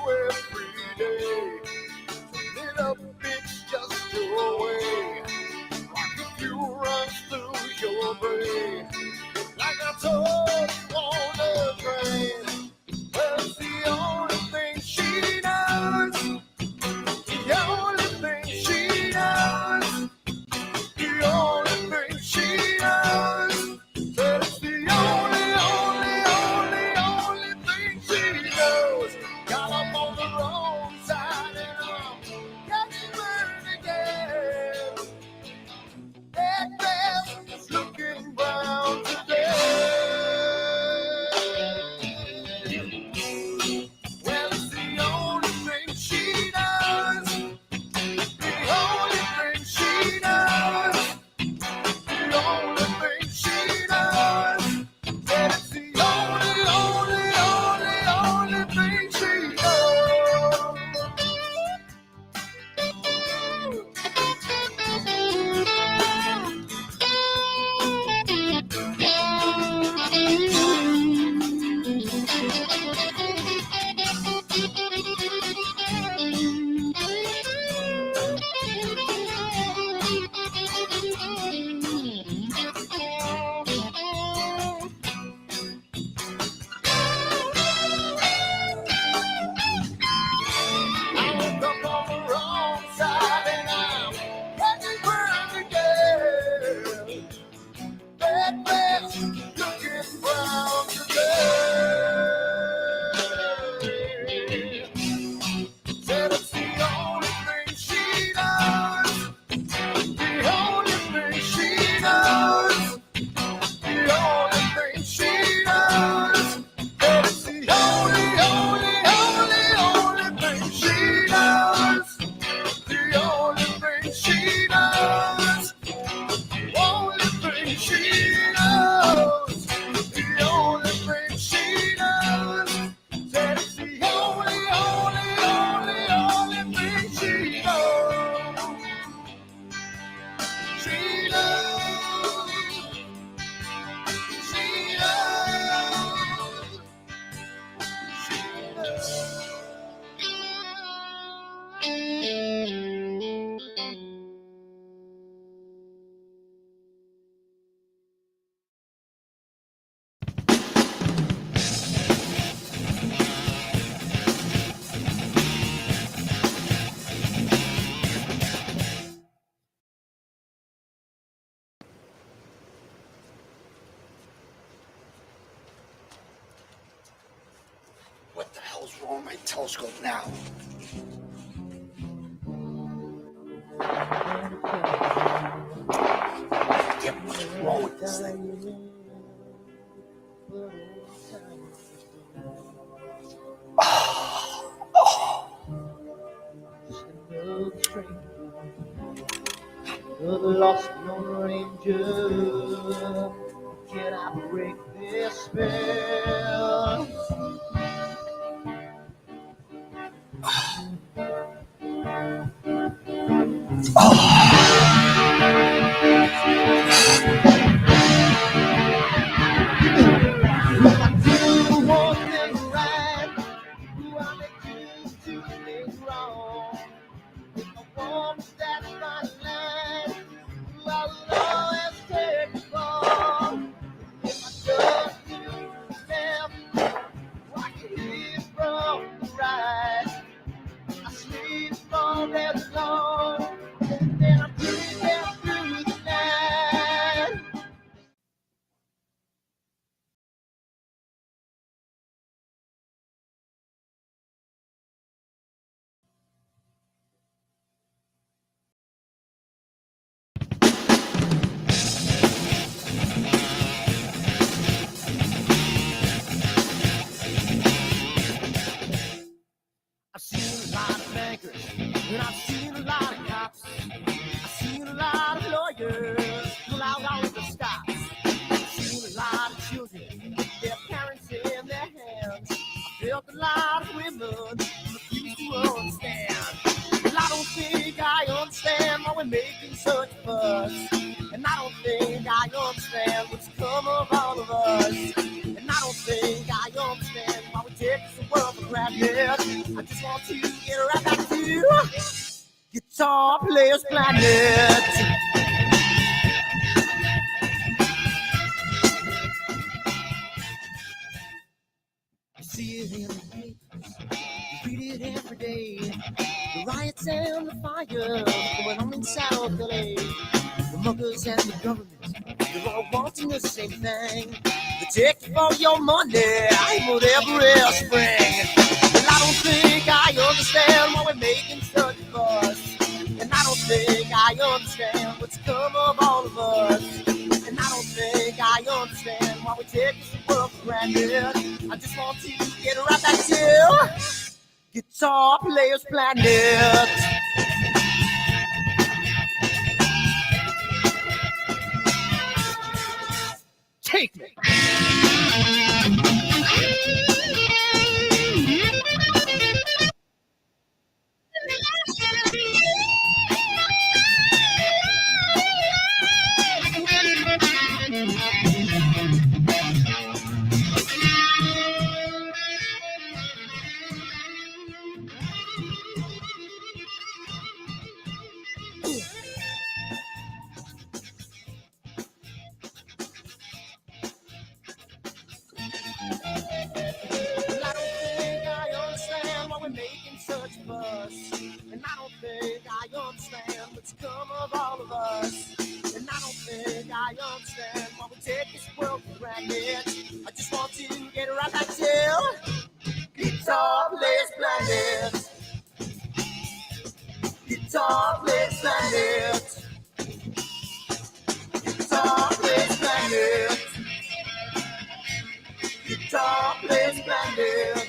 every day. A little bit's just your way. Like a few runs through your brain. Like a toad on a train. Well, it's the only thing she knows. The only thing she knows. The only thing she knows. Said it's the only thing she knows. Got up on the wrong side and I'm getting burned again. That grass is looking brown today. Well, it's the only thing she knows. The only thing she knows. The only thing she knows. Said it's the only thing she knows. I woke up on the wrong side and I'm getting burned again. That grass looking brown today. Said it's the only thing she knows. The only thing she knows. The only thing she knows. Said it's the only thing she knows. The only thing she knows. The only thing she knows. The only thing she knows. Said it's the only thing she knows. She knows. She knows. She knows. What the hell's wrong with my telescope now? Damn, what's wrong with this thing? The lost Lone Ranger, can I break this spell? I do one thing right, do I make two things wrong? If I want that fine line, I will always take the fall. If I just do left, I can hear from the right. I sleep all day long, then I breathe down through the night. I've seen a lot of bankers, and I've seen a lot of cops. I've seen a lot of lawyers pull out all of the stops. I've seen a lot of children with their parents in their hands. I felt a lot of women who refuse to understand. Well, I don't think I understand why we're making such a fuss. And I don't think I understand what's come of all of us. And I don't think I understand why we take this world for planet. I just want to get right back to Guitar Players Planet. You see it in the papers, you read it every day. The riots and the fires going on in South LA. The muggers and the government, they're all wanting the same thing. They take you for your money, whatever else spring. And I don't think I understand why we're making such a fuss. And I don't think I understand what's come of all of us. And I don't think I understand why we take this world for granted. I just want to get right back to Guitar Players Planet. Take me. And I don't think I understand what's come of all of us. And I don't think I understand why we take this world for granted. I just want to get right back to Guitar Players Planet. Guitar Players Planet. Guitar Players Planet. Guitar Players Planet.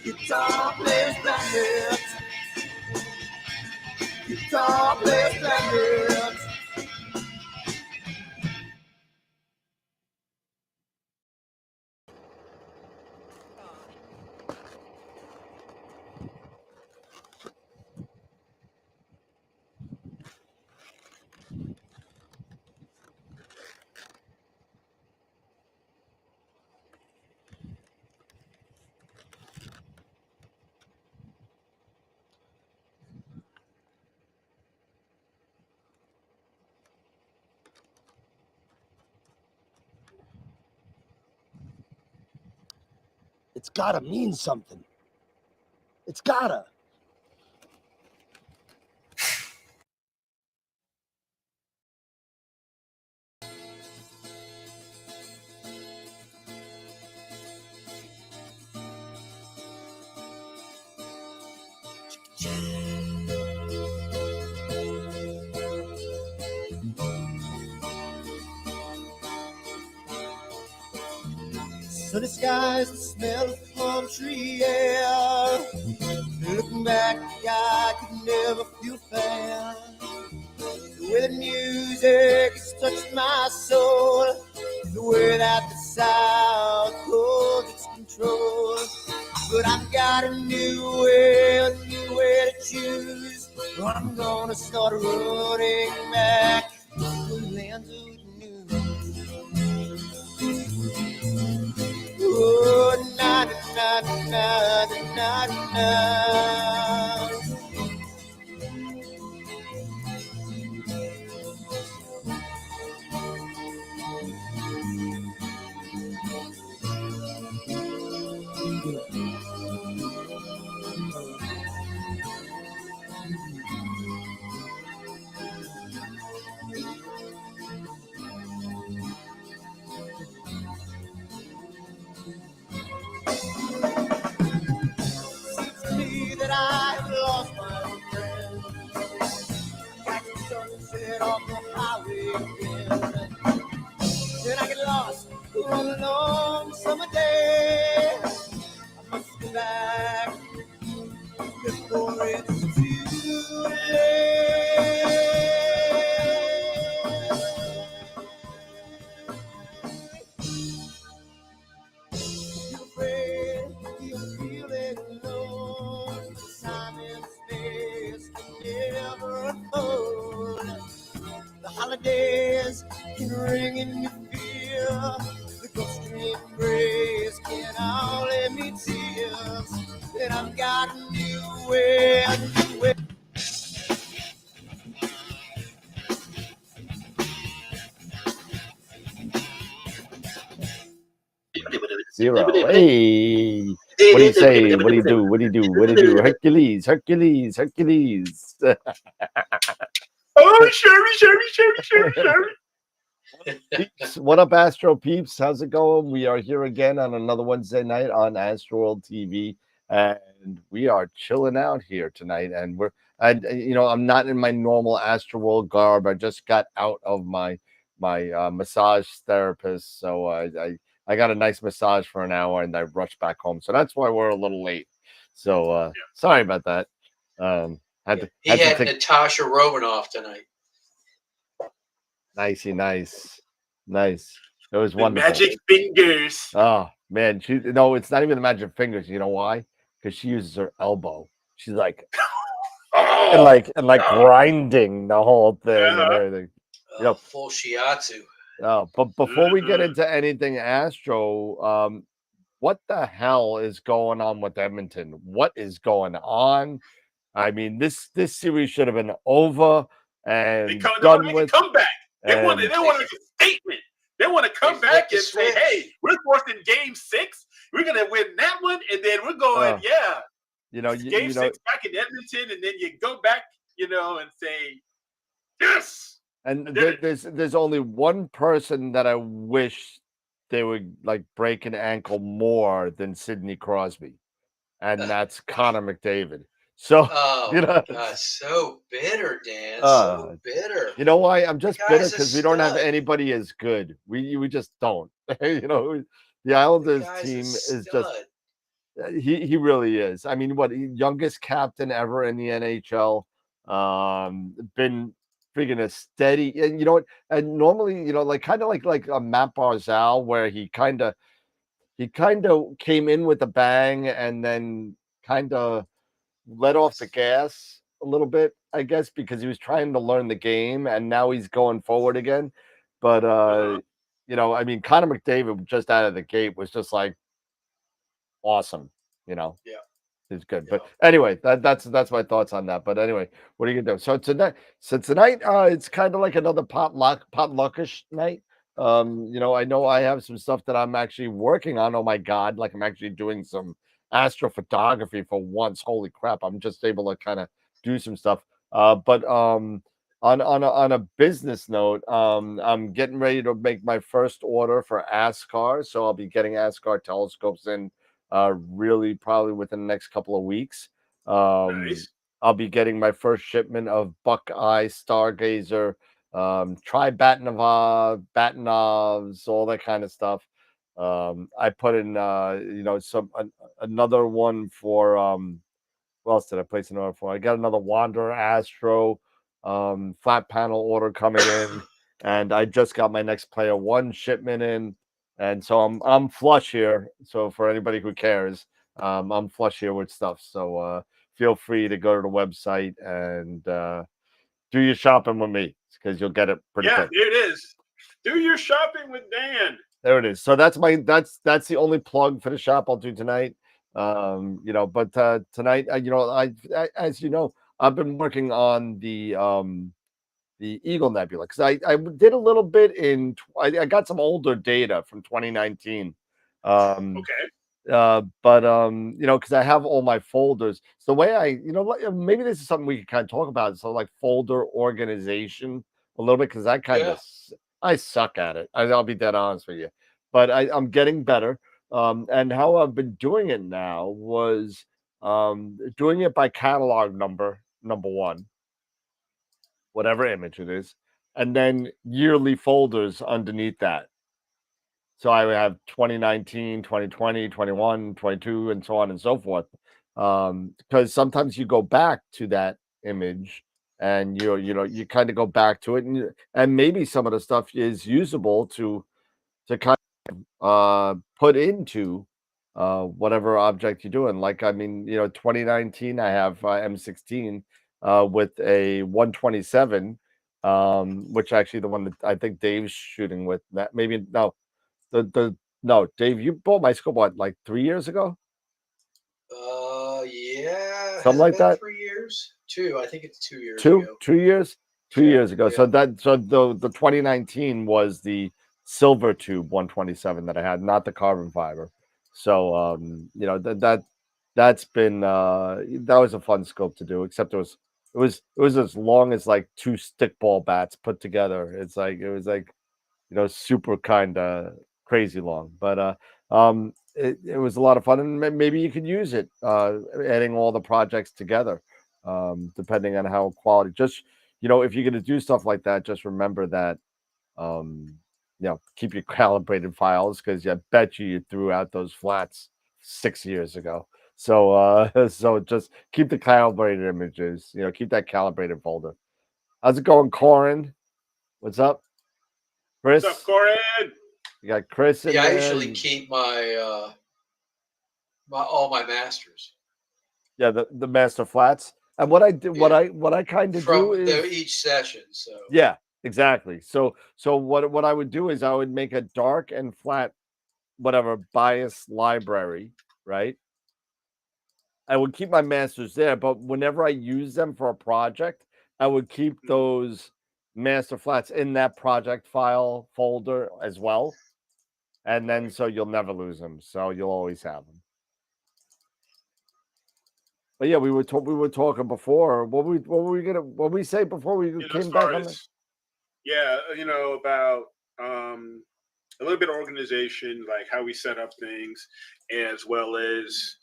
Guitar Players Planet. Guitar Players Planet. It's gotta mean something. It's gotta. Sunny skies, the smell of palm tree air. Looking back, I could never feel fair. The way the music has touched my soul, the way that the South holds its control. But I've got a new way to choose. I'm gonna start running back to the lands of the new. Oh, na na na na na na. That I have lost my old friend. Catch the sunset off the highway again. Then I get lost on a long summer day. I must go back before it's too late. You're afraid, you're feeling alone. Time and space can never unfold. The holidays can ring in your fear. The ghost embrace can only Then I've got a new way, a new way. Zero. Hey, what do you say? What do you do? What do you do? What do you do? Hercules, Hercules, Hercules. Oh, Sherry. Peeps, what up, Astro Peeps? How's it going? We are here again on another Wednesday night on AstroWorld TV, and we are chilling out here tonight. And I'm not in my normal AstroWorld garb. I just got out of my massage therapist, so I got a nice massage for an hour, and I rushed back home. So that's why we're a little late. So sorry about that. He had Natasha Romanoff tonight. Nicey, nice. It was wonderful. Magic fingers. Oh man, it's not even the magic fingers. You know why? Because she uses her elbow. She's like, and like grinding the whole thing and everything. Full shiatsu. Oh, but before we get into anything Astro, what the hell is going on with Edmonton? What is going on? I mean, this series should have been over and done with. Come back. They want to make a statement. They want to come back and say, "Hey, we're forcing Game 6. We're going to win that one, and then we're going, Game 6 back in Edmonton, and then you go back, and say, yes." And there's only one person that I wish they would like break an ankle more than Sidney Crosby, and that's Connor McDavid. So God, so bitter, Dan. So bitter. You know why? I'm just bitter because we don't have anybody as good. We just don't. The Islanders team is just he really is. I mean, youngest captain ever in the NHL. Been freaking a steady, and you know what? And normally, kind of like a Matt Barzal, where he kind of came in with a bang and then kind of let off the gas a little bit, I guess, because he was trying to learn the game, and now he's going forward again. But I mean, Connor McDavid just out of the gate was just like awesome. Yeah, it's good. But anyway, that's my thoughts on that. But anyway, what are you gonna do? So tonight, it's kind of like another potluckish night. I know I have some stuff that I'm actually working on. Oh my god, like I'm actually doing some astrophotography for once. Holy crap, I'm just able to kind of do some stuff. But on a business note, I'm getting ready to make my first order for ASCAR, so I'll be getting ASCAR telescopes in really probably within the next couple of weeks. Nice. I'll be getting my first shipment of Buckeye Stargazer, Batanovs, all that kind of stuff. I put in another one for what else did I place an order for? I got another Wanderer Astro flat panel order coming in, and I just got my next Player One shipment in, and so I'm flush here. So for anybody who cares, I'm flush here with stuff. So feel free to go to the website and do your shopping with me because you'll get it pretty quick. Yeah, there it is. Do your shopping with Dan. There it is. So that's the only plug for the shop I'll do tonight. But tonight, I as you know, I've been working on the Eagle Nebula because I did a little bit I got some older data from 2019. Okay. But because I have all my folders. So the way maybe this is something we can kind of talk about. So like folder organization a little bit because I suck at it. I'll be dead honest with you, but I'm getting better. And how I've been doing it now was doing it by catalog number one, whatever image it is, and then yearly folders underneath that. So I would have 2019, 2020, 21, 22, and so on and so forth. Because sometimes you go back to that image and you kind of go back to it, and maybe some of the stuff is usable to kind of put into whatever object you're doing. Like, I mean, 2019, I have M16 with a 127, which actually the one that I think Dave's shooting with. That maybe no, Dave, you bought my scope like 3 years ago? something like that. 3 years? 2. I think it's 2 years Two, ago. 2 years, 2 years ago. Yeah. So the 2019 was the silver tube 127 that I had, not the carbon fiber. So you know, that's been that was a fun scope to do, except it was as long as like 2 stickball bats put together. It was like, you know, super kind of crazy long, but it was a lot of fun, and maybe you could use it adding all the projects together, depending on how quality. Just, you know, if you're going to do stuff like that, just remember that you know, keep your calibrated files, because I bet you threw out those flats 6 years ago. So so just keep the calibrated images, you know, keep that calibrated folder. How's it going, Corin? What's up, Chris? What's up, Corin? You got Chris in Yeah, I there. usually keep my all my masters. Yeah, the master flats. And what I do, what I kind of do is each session. So yeah, exactly. So what I would do is I would make a dark and flat, whatever, bias library, right? I would keep my masters there, but whenever I use them for a project, I would keep those master flats in that project file folder as well. And then so you'll never lose them. So you'll always have them. But yeah, we were talking before. What were we say before we came back on this? Yeah, you know, about a little bit of organization, like how we set up things, as well as,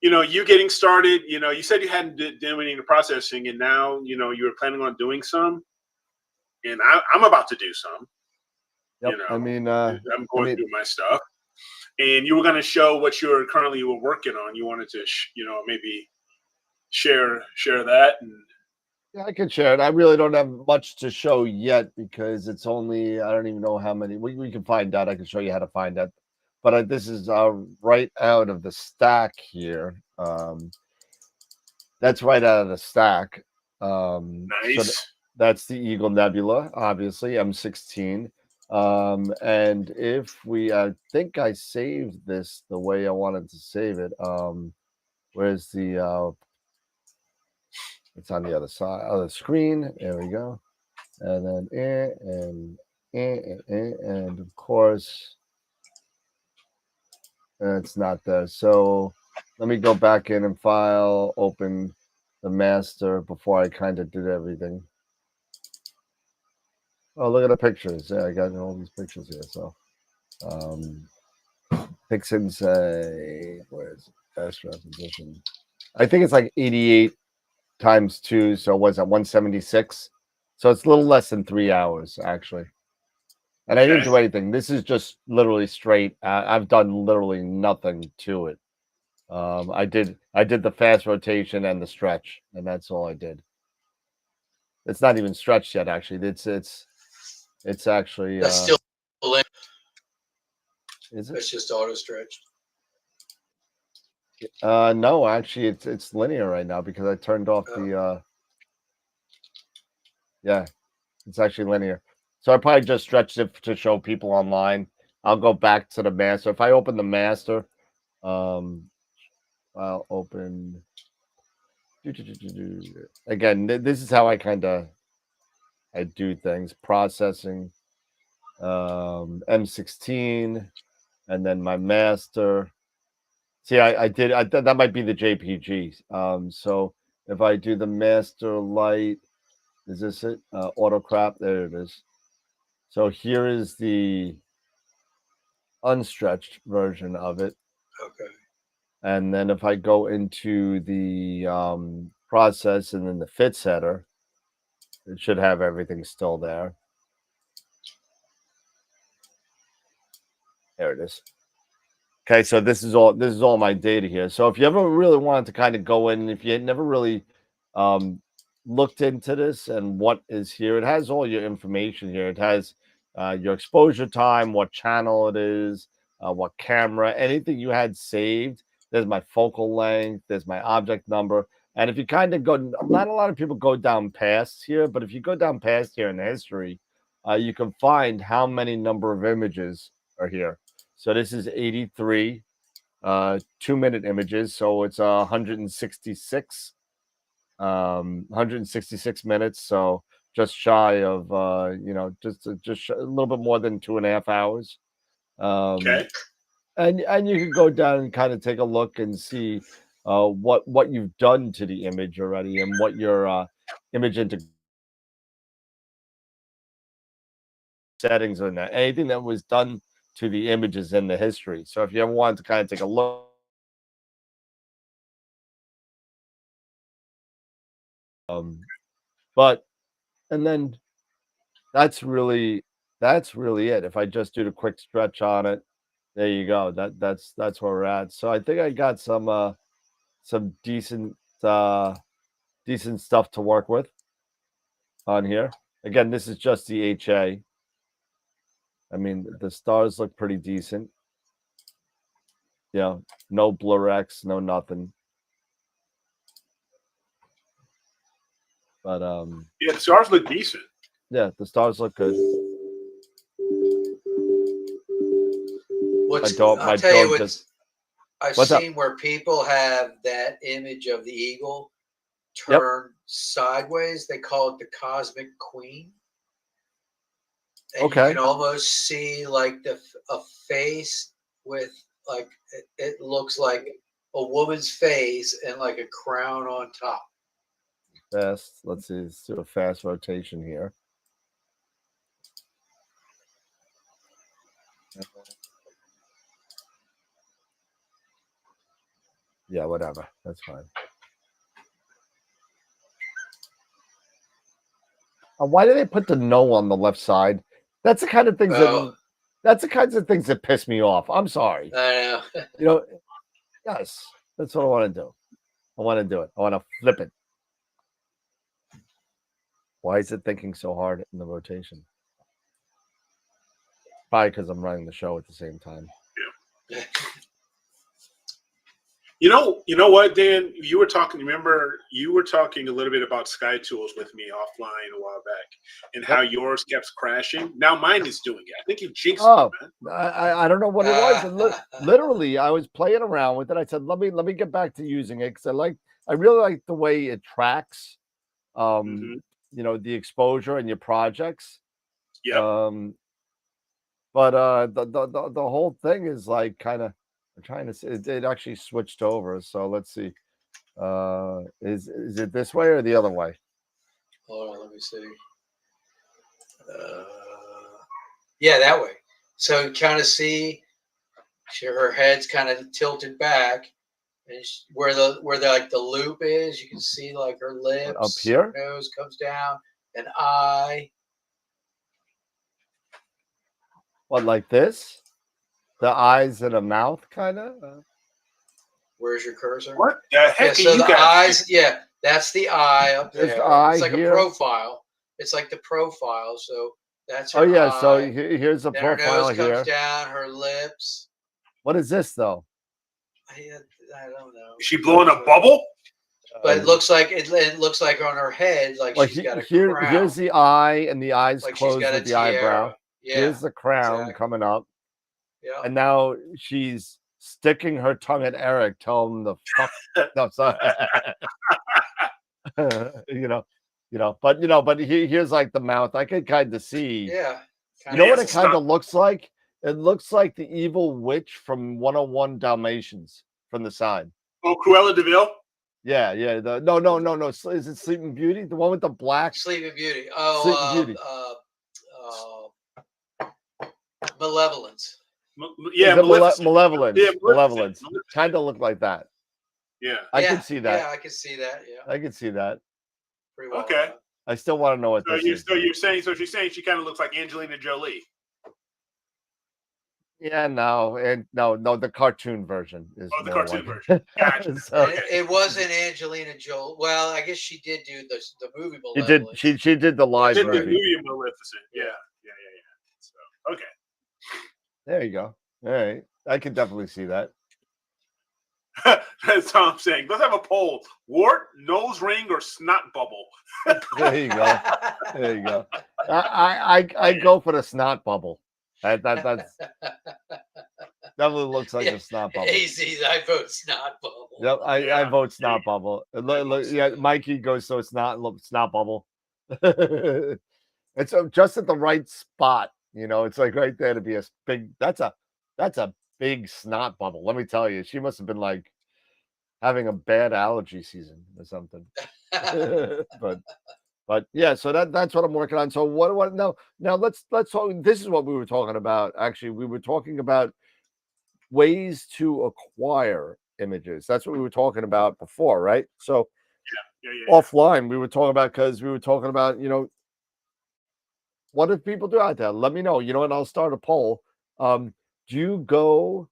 you know, you getting started. You know, you said you hadn't done any processing, and now, you know, you were planning on doing some, and I'm about to do some. Yep. You know, I mean, I'm going through my stuff, and you were going to show what you were working on. You wanted to, you know, maybe share that. And yeah, I can share it. I really don't have much to show yet, because it's only, I don't even know how many. We can find out. I can show you how to find that. But this is right out of the stack here. That's right out of the stack. nice. So that's the Eagle Nebula, obviously, M16. And if we, I think I saved this the way I wanted to save it. Where's the it's on the other side of the screen. There we go. And then and of course it's not there. So let me go back in and file, open the master before I kind of did everything. Oh, look at the pictures. Yeah, I got all these pictures here. So Pixin's where is it? Best repetition. I think it's like 88 times 2, so what's that, 176? So it's a little less than 3 hours, actually. And I didn't do anything. This is just literally straight. I've done literally nothing to it. I did the fast rotation and the stretch, and that's all I did. It's not even stretched yet, actually. It's actually that's still is it? It's just auto stretched. No, actually it's linear right now, because I turned off the yeah, it's actually linear. So I probably just stretched it to show people online. I'll go back to the master. If I open the master, I'll open again. This is how I do things. Processing M16, and then my master. See, I did that might be the JPG. So if I do the master light, is this it? Auto crop, there it is. So here is the unstretched version of it. Okay. And then if I go into the process and then the fit setter, it should have everything still there. There it is. Okay, so this is all my data here. So if you ever really wanted to kind of go in, if you had never really looked into this and what is here, it has all your information here. It has your exposure time, what channel it is, what camera, anything you had saved. There's my focal length, there's my object number. And if you kind of go, not a lot of people go down past here, but if you go down past here in the history, you can find how many number of images are here. So this is 83. 2-minute images, so it's 166 minutes, so just shy of just a little bit more than 2.5 hours. Okay. And you can go down and kind of take a look and see what you've done to the image already and what your image into settings on that. Anything that was done to the images in the history. So if you ever wanted to kind of take a look. But and then that's really it. If I just do the quick stretch on it, there you go. That's where we're at. So I think I got some decent decent stuff to work with on here. Again, this is just the HA. I mean, the stars look pretty decent. Yeah, no blur X, no nothing. But yeah, the stars look decent. Yeah, the stars look good. I've seen where people have that image of the eagle turned sideways. They call it the Cosmic Queen. And you can almost see like a face with like it looks like a woman's face and like a crown on top. Fast. Let's see. Let's do a fast rotation here. Yeah, whatever. That's fine. Why do they put the no on the left side? That's the kind of things that's the kinds of things that piss me off. I'm sorry. I know. You know, yes, that's what I want to do. I want to do it. I want to flip it. Why is it thinking so hard in the rotation? Probably because I'm running the show at the same time. Yeah. You know what, Dan? You were talking. Remember, you were talking a little bit about Sky Tools with me offline a while back, and how yours kept crashing. Now mine is doing it. I think you jinxed it, man. I don't know what it was. Literally, I was playing around with it. I said, let me get back to using it because I really like the way it tracks, you know, the exposure and your projects. Yeah. But the whole thing is like kind of. I'm trying to see. It actually switched over. So let's see. Is it this way or the other way? Hold on, let me see. Yeah, that way. So you kind of see her head's kind of tilted back, and where the like the loop is, you can see like her lips up here. Her nose comes down, an eye. What, like this? The eyes and a mouth, kind of. Where's your cursor? What the heck? Yeah, so the eyes. Yeah, that's the eye up there. The eye it's like here. A profile. It's like the profile. So that's her yeah. eye. So here's the then profile her nose here. comes down. Her lips. What is this though? I don't know. Is she blowing a bubble? But it looks like it looks like on her head, like she's got a crown. Here's the eye, and the eyes like closed with the eyebrow. Yeah, here's the crown coming up. Yeah. And now she's sticking her tongue at Eric, telling him the fuck. No, sorry. But here's like the mouth. I could kind of see. Yeah. You know what it kind of looks like? It looks like the evil witch from 101 Dalmatians from the side. Oh, Cruella de Vil? Yeah. No. Is it Sleeping Beauty? The one with the black? Sleeping Beauty. Oh, Sleeping Beauty. Malevolence. Yeah, Malevolence. Yeah, Malevolence. Kind of look like that. Yeah. I can see that. Yeah, I can see that. Yeah. I can see that. Pretty well. Okay. I still want to know what this is. So she's saying she kind of looks like Angelina Jolie. Yeah, no, the cartoon version is. Oh, the cartoon version. Gotcha. It wasn't Angelina Jolie. Well, I guess she did do the movie Malevolence. She did the live version. movie. The movie Maleficent. Yeah. So okay. There you go. All right, I can definitely see that. That's Tom saying. Let's have a poll: wart, nose ring, or snot bubble. There you go. I go for the snot bubble. That's definitely looks like a snot bubble. AZ's, I vote snot bubble. Yep, I vote snot bubble. Yeah, Mikey goes, so it's not snot bubble. It's just at the right spot. It's like right there to be a big. That's a big snot bubble. Let me tell you, she must have been like having a bad allergy season or something. But yeah, so that's what I'm working on. So what now let's talk. This is what we were talking about. Actually, we were talking about ways to acquire images. That's what we were talking about before, right? So offline, we were talking about, because we were talking about, what do people do out there? Let me know. And I'll start a poll. Do you go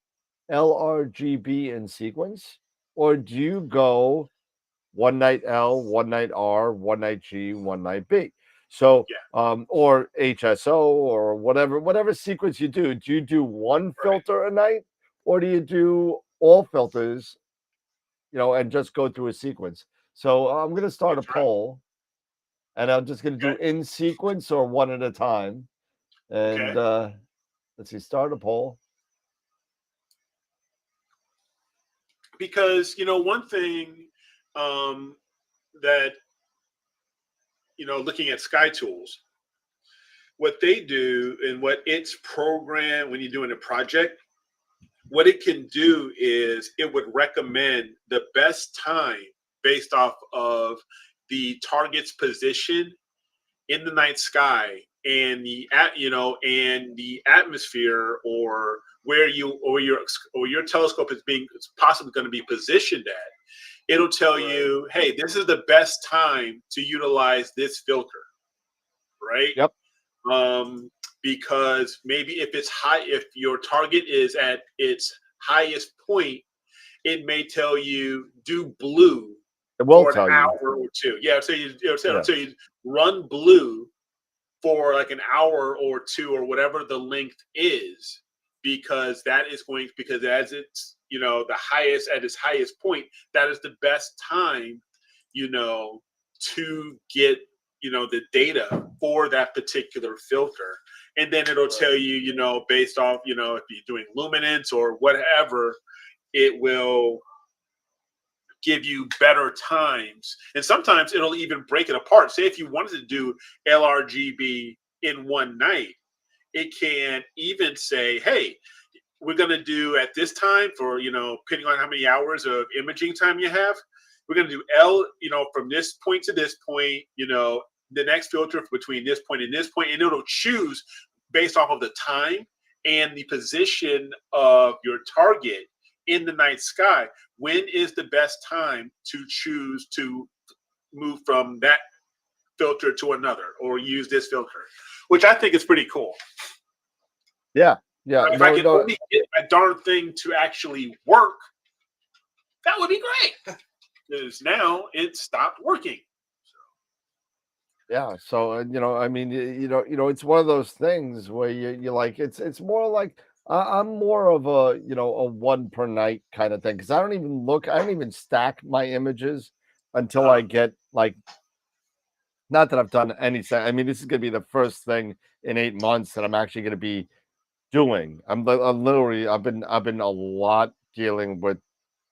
LRGB in sequence, or do you go one night L, one night R, one night G, one night B? So, or HSO, or whatever sequence you do you do one filter a night, or do you do all filters, and just go through a sequence? So I'm going to start a poll, and I'm just going to do in sequence or one at a time. And let's see, start a poll. Because, one thing that, looking at Sky Tools, what they do and what it's programmed when you're doing a project, what it can do is it would recommend the best time based off of the target's position in the night sky and the atmosphere, or where your telescope is possibly going to be positioned at. It'll tell you, hey, this is the best time to utilize this filter, right? Yep. Because maybe if your target is at its highest point, it may tell you do blue for an hour or two. Yeah, so it'll tell you run blue for like an hour or two, or whatever the length is, because as it's the highest, at its highest point, that is the best time to get the data for that particular filter. And then it'll tell you, based off, if you're doing luminance or whatever, it will give you better times. And sometimes it'll even break it apart. Say if you wanted to do LRGB in one night, it can even say, hey, we're going to do at this time for, depending on how many hours of imaging time you have, we're going to do L, from this point to this point, the next filter between this point and this point, and it'll choose based off of the time and the position of your target in the night sky. When is the best time to choose to move from that filter to another, or use this filter, which I think is pretty cool. Yeah. If I could only get a darn thing to actually work, that would be great. Because now it stopped working. Yeah. So I mean, it's one of those things where you like, it's more like, I'm more of a a one per night kind of thing, because I don't even stack my images until I get like, not that I've done anything. I mean, this is gonna be the first thing in 8 months that I'm actually gonna be doing. I'm literally, I've been a lot dealing with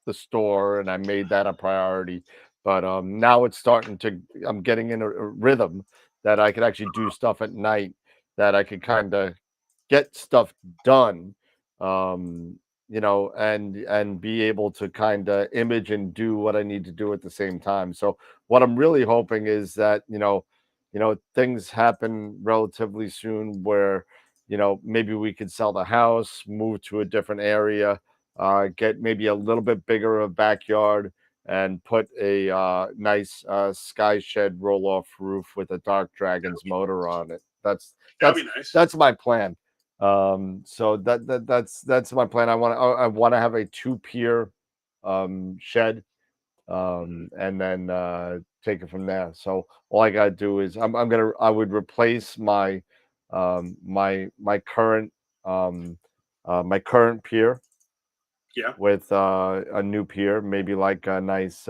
the store, and I made that a priority. But now it's starting to, I'm getting in a rhythm that I could actually do stuff at night, that I could kind of get stuff done, and be able to kind of image and do what I need to do at the same time. So what I'm really hoping is that things happen relatively soon, where maybe we could sell the house, move to a different area, get maybe a little bit bigger of a backyard, and put a nice sky shed roll-off roof with a Dark Dragons motor on it. That'd be nice. That's my plan. So that's my plan. I want to have a 2-pier shed, and then take it from there. So all I gotta do is I would replace my my current pier, with a new pier, maybe like a nice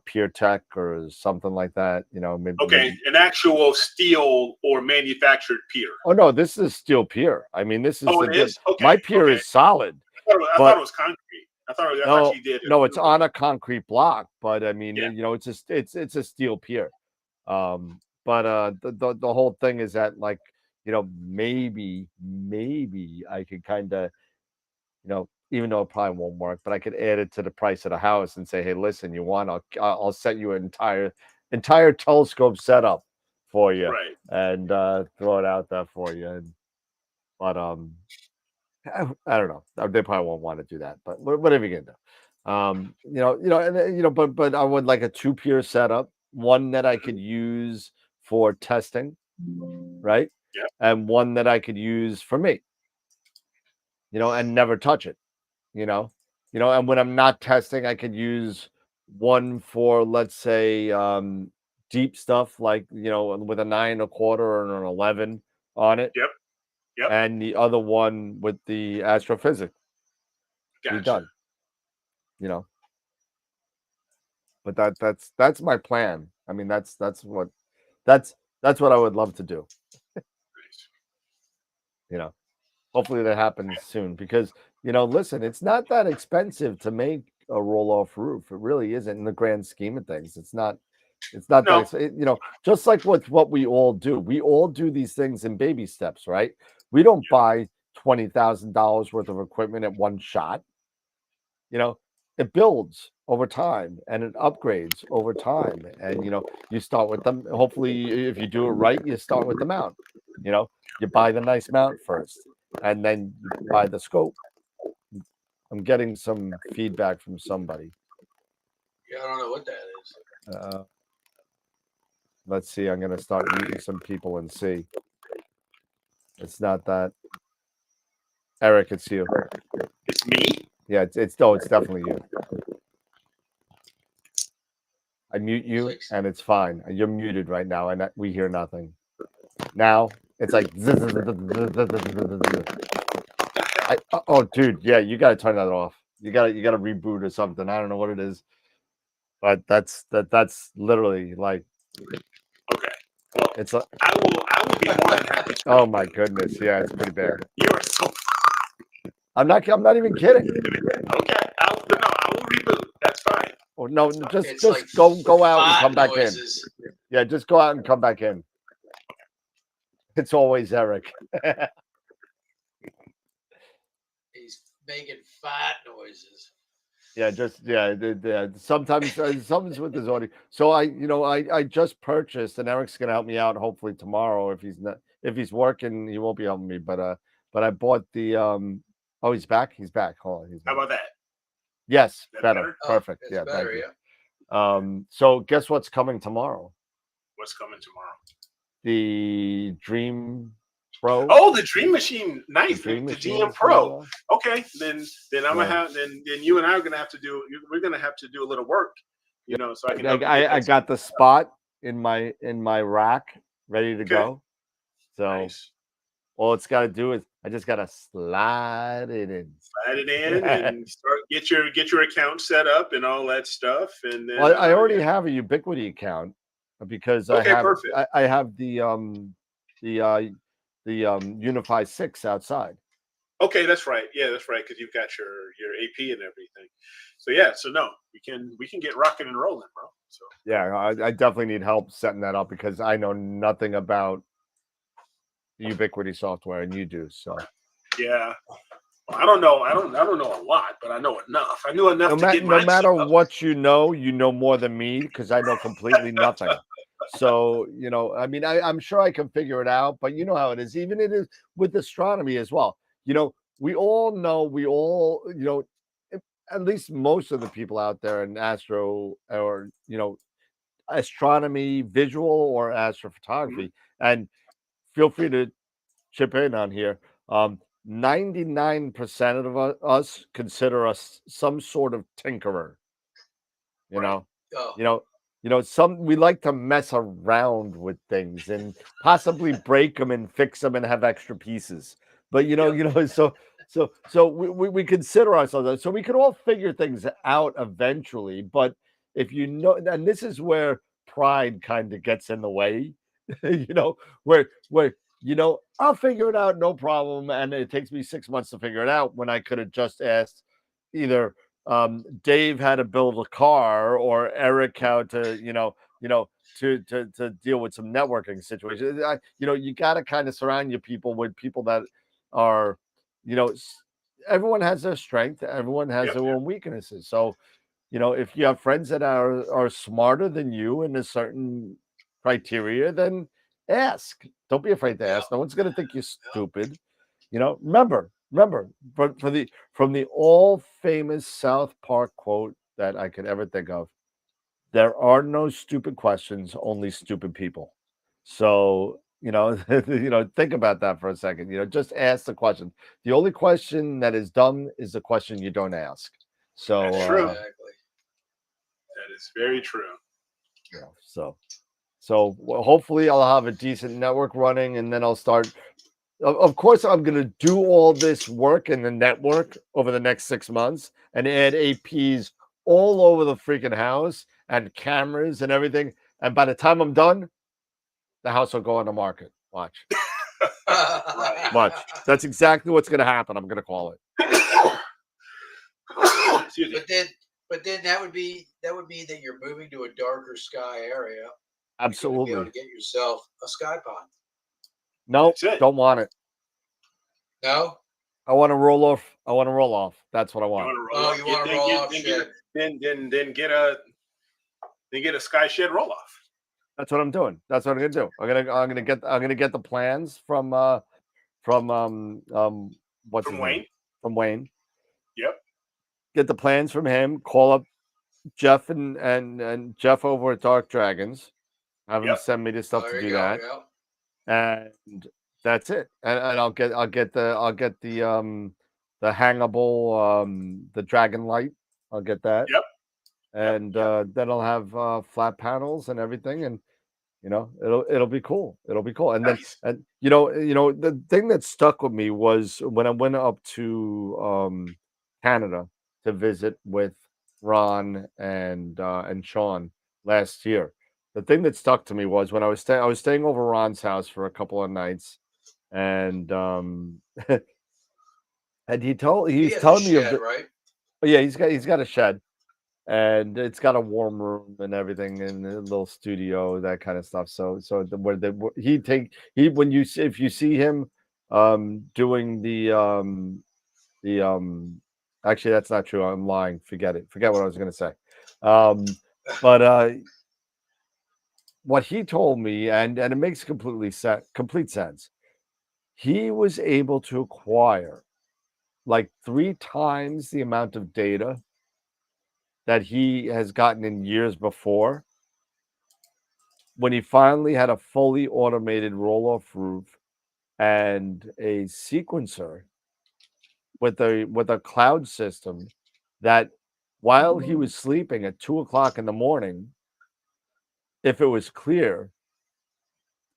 Pure Tech or something like that. You know, maybe, okay, an actual steel or manufactured pier. Oh no, this is steel pier. I mean, this is it is? Okay, my pier is solid. I thought it was concrete. I thought you did. No, it's on a concrete block, but I mean, Yeah. you know, it's a steel pier. But the whole thing is that, like, you know, maybe I could kind of, you know, even though it probably won't work, but I could add it to the price of the house and say, hey, listen, you want, I'll set you an entire telescope setup for you, Right. and throw it out there for you. But I don't know. They probably won't want to do that, but whatever you can do. But I would like a 2-pier setup, one that I could use for testing, right? Yeah. And one that I could use for me, you know, and never touch it, you know, and when I'm not testing, I could use one for, let's say, deep stuff, like, you know, with a 9 1/4 or an 11 on it. Yep. And the other one with the astrophysics. Gotcha. Be done. You know. But that's my plan. I mean, that's what I would love to do. You know. Hopefully that happens soon, because, you know, listen, it's not that expensive to make a roll-off roof. It really isn't, in the grand scheme of things. It's not No. you know, just like what we all do. We all do these things in baby steps, right? We don't buy $20,000 worth of equipment at one shot. You know, it builds over time and it upgrades over time. And, you know, you start with them. Hopefully, if you do it right, you start with the mount. You know, you buy the nice mount first, and then you buy the scope. I'm getting some feedback from somebody. Yeah, I don't know what that is. Let's see. I'm going to start meeting some people and see. It's not that. Eric, it's you. It's me? Yeah, it's definitely you. I mute you, and it's fine. You're muted right now, and we hear nothing. Now it's like, oh, dude, yeah, you got to turn that off. You got to reboot or something. I don't know what it is, but that's literally like. Okay. Well, it's like, I will be more than happy. Oh my goodness, yeah, it's pretty bad. You are so. I'm not even kidding. Okay, I will reboot. That's fine. Oh no, just like go out and come back noises. in. Yeah, just go out and come back in. It's always Eric. He's making fart noises. Yeah, sometimes something's with his audio. So I just purchased, and Eric's gonna help me out hopefully tomorrow. If he's working, he won't be helping me. But I bought the oh, he's back. Hold on, How about that? Yes, That better. Perfect. It's Yeah, better, thank you. So guess what's coming tomorrow? What's coming tomorrow? The Dream Pro. Oh, the Dream Machine, nice. The Machine GM Pro. Okay, then I'm gonna have then you and I are gonna have to do. We're gonna have to do a little work, you know, so I can. I got the spot in my rack ready to go. So nice. all it's got to do is I just got to slide it in. Slide it in and start get your account set up and all that stuff. And then I already have a Ubiquity account because I have the Unify 6 outside. Okay, that's right. Yeah, that's right, because you've got your AP and everything. So yeah, no, we can get rocking and rolling, bro. So yeah, I definitely need help setting that up because I know nothing about the Ubiquity software, and you do. So yeah, well, I don't know a lot, but I know enough. I knew enough to get no matter what you know more than me because I know completely nothing. So, you know, I mean, I'm sure I can figure it out, but you know how it is. Even it is with astronomy as well. You know, we all know, you know, at least most of the people out there in astro or, you know, astronomy, visual or astrophotography, and feel free to chip in on here. 99% of us consider us some sort of tinkerer. You know, we like to mess around with things and possibly break them and fix them and have extra pieces. But so we consider ourselves, so we can all figure things out eventually. But if you know, and this is where pride kind of gets in the way, where I'll figure it out, no problem, and it takes me 6 months to figure it out when I could have just asked either Dave how to build a car or Eric how to to deal with some networking situations. You got to kind of surround your people with people that are, everyone has their strength, everyone has their own weaknesses. So, if you have friends that are smarter than you in a certain criteria, then ask. Don't be afraid to ask. No one's going to think you're stupid. Remember, from the all famous South Park quote that I could ever think of, there are no stupid questions, only stupid people. So, think about that for a second. Just ask the question. The only question that is dumb is the question you don't ask. So that's true. Exactly. That is very true. So hopefully I'll have a decent network running, and then I'll start. Of course, I'm going to do all this work in the network over the next 6 months and add APs all over the freaking house and cameras and everything. And by the time I'm done, the house will go on the market. Watch. Watch. That's exactly what's going to happen. I'm going to call it. But then that would mean that you're moving to a darker sky area. Absolutely. You're gonna be able to get yourself a sky pond. No, don't want it. No? I want to roll off. That's what I want. You want to roll off shed. Then get a sky shed roll off. That's what I'm doing. That's what I'm gonna do. I'm gonna get the plans from what's From his Wayne. name? From Wayne. Yep. Get the plans from him. Call up Jeff and Jeff over at Dark Dragons. Have him send me the stuff to do that. Yeah. And that's it. And I'll get the hangable the dragon light. I'll get that. Yep. And then I'll have flat panels and everything, and it'll be cool. It'll be cool. And nice. then the thing that stuck with me was when I went up to Canada to visit with Ron and Sean last year. The thing that stuck to me was when I was staying over Ron's house for a couple of nights, and and he's telling me of the, right? yeah, he's got a shed, and it's got a warm room and everything, and a little studio, that kind of stuff. So if you see him doing the actually, that's not true. I'm lying. Forget it. Forget what I was going to say. But what he told me, and it makes complete sense. He was able to acquire like 3 times the amount of data that he has gotten in years before when he finally had a fully automated roll-off roof and a sequencer with a cloud system that while he was sleeping at 2:00 in the morning, if it was clear,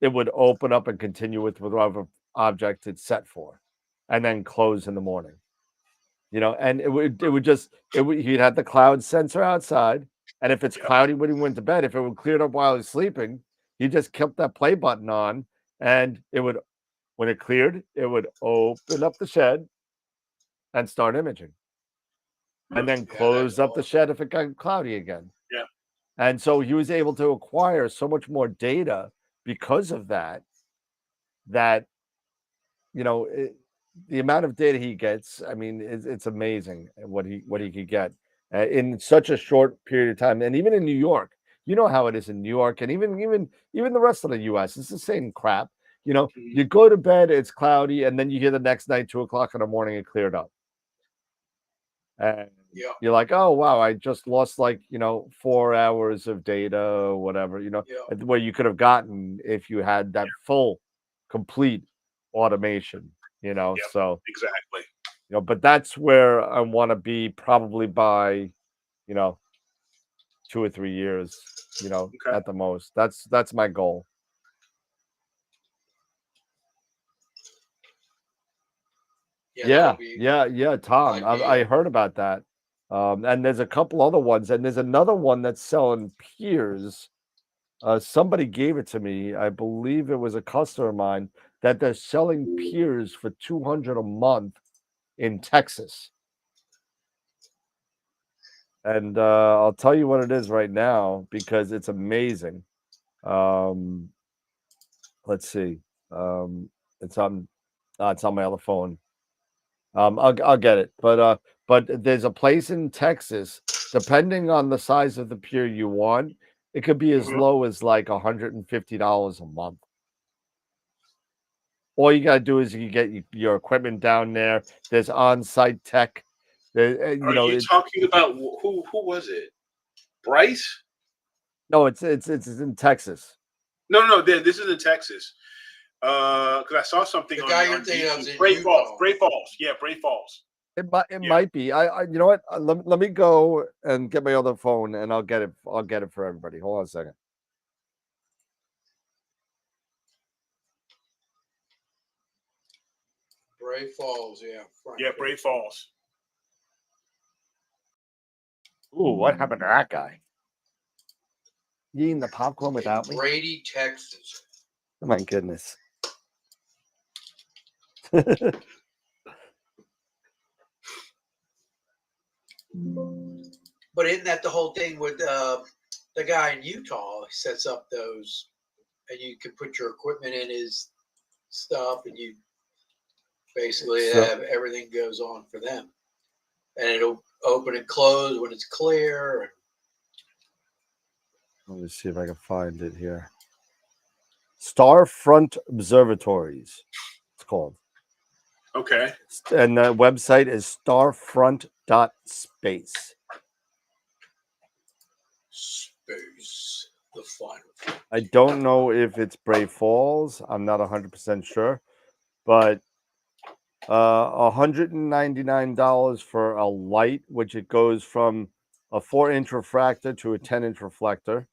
it would open up and continue with whatever object it's set for, and then close in the morning. And he'd have the cloud sensor outside, and if it's cloudy when he went to bed, if it would clear up while he's sleeping, he just kept that play button on, and when it cleared, it would open up the shed and start imaging, and then close up the shed if it got cloudy again. Yeah. And so he was able to acquire so much more data because of that, the amount of data he gets, I mean, it's amazing what he could get in such a short period of time. And even in New York, you know how it is in New York, and even the rest of the US, it's the same crap. You go to bed, it's cloudy, and then you hear the next night, 2:00 in the morning, it cleared up. And you're like, oh wow, I just lost 4 hours of data or whatever, where you could have gotten if you had that full, complete automation. So exactly. But that's where I want to be probably by 2 or 3 years, at the most. That's my goal. Yeah, Tom, I heard about that. And there's a couple other ones, and there's another one that's selling peers. Somebody gave it to me. I believe it was a customer of mine that they're selling peers for $200 a month in Texas. And I'll tell you what it is right now because it's amazing. Let's see. It's on my other phone. I'll get it, but there's a place in Texas. Depending on the size of the pier you want, it could be as low as like $150 a month. All you gotta do is you get your equipment down there. There's on-site tech. Are you talking about who was it? Bryce? No, it's in Texas. No. This is in Texas. Because I saw something The on guy you're thinking of is in Bray Utah. Falls. Bray Falls. Yeah, Bray Falls. It might be. I you know what? Let me go and get my other phone, and I'll get it. I'll get it for everybody. Hold on a second. Bray Falls, yeah. Yeah, Bray Falls. Ooh, what happened to that guy? You eating the popcorn without me? Brady, Texas. Oh my goodness. But isn't that the whole thing with the guy in Utah sets up those, and you can put your equipment in his stuff, and you basically have everything goes on for them, and it'll open and close when it's clear. Let me see if I can find it here. Starfront Observatories, it's called. Okay. And the website is starfront.space. Space, the final. I don't know if it's Bray Falls. I'm not 100% sure. But $199 for a light, which it goes from a 4-inch refractor to a 10-inch reflector.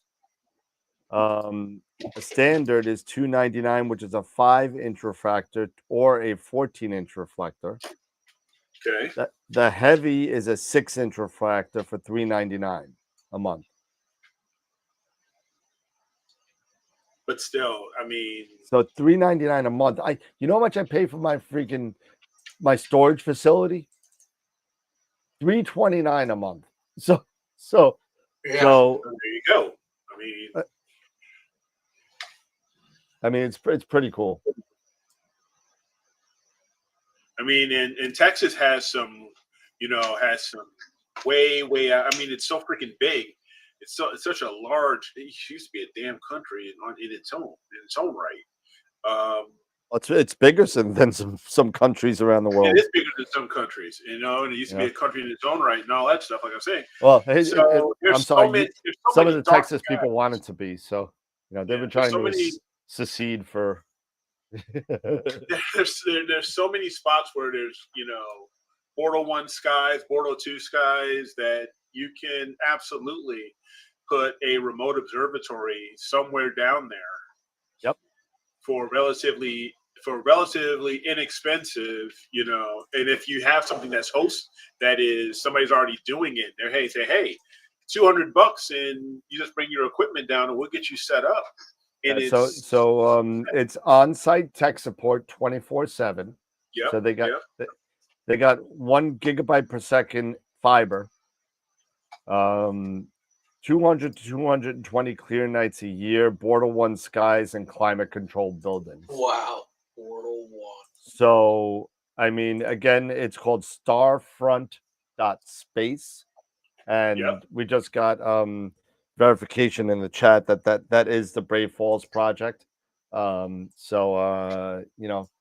The standard is $299, which is a 5-inch refractor or a 14-inch reflector. Okay. The heavy is a 6-inch refractor for $399 a month. But still, I mean, so $399 a month. You know how much I pay for my storage facility? $329 a month. So there you go. I mean, it's pretty cool. I mean, and Texas has some way out. I mean, it's so freaking big. It's such a large. It used to be a damn country in its own right. It's bigger than some countries around the world. It is bigger than some countries, and it used to be a country in its own right and all that stuff. Like I'm saying. Well, I'm sorry. Some of the Texas people want it to be. So they've been trying to secede for. there's so many spots where there's Bordeaux 1 skies, Bordeaux 2 skies that you can absolutely put a remote observatory somewhere down there. Yep. For relatively inexpensive, and if you have something that's that is somebody's already doing it, say, hey, $200 and you just bring your equipment down and we'll get you set up. And it's on-site tech support 24/7. Yeah. So they got 1 gigabyte per second fiber. 200 to 220 clear nights a year, Bordeaux 1 skies, and climate controlled buildings. Wow, Bordeaux 1. So, I mean, again, it's called starfront.space. And we just got verification in the chat that is the Brave Falls project. It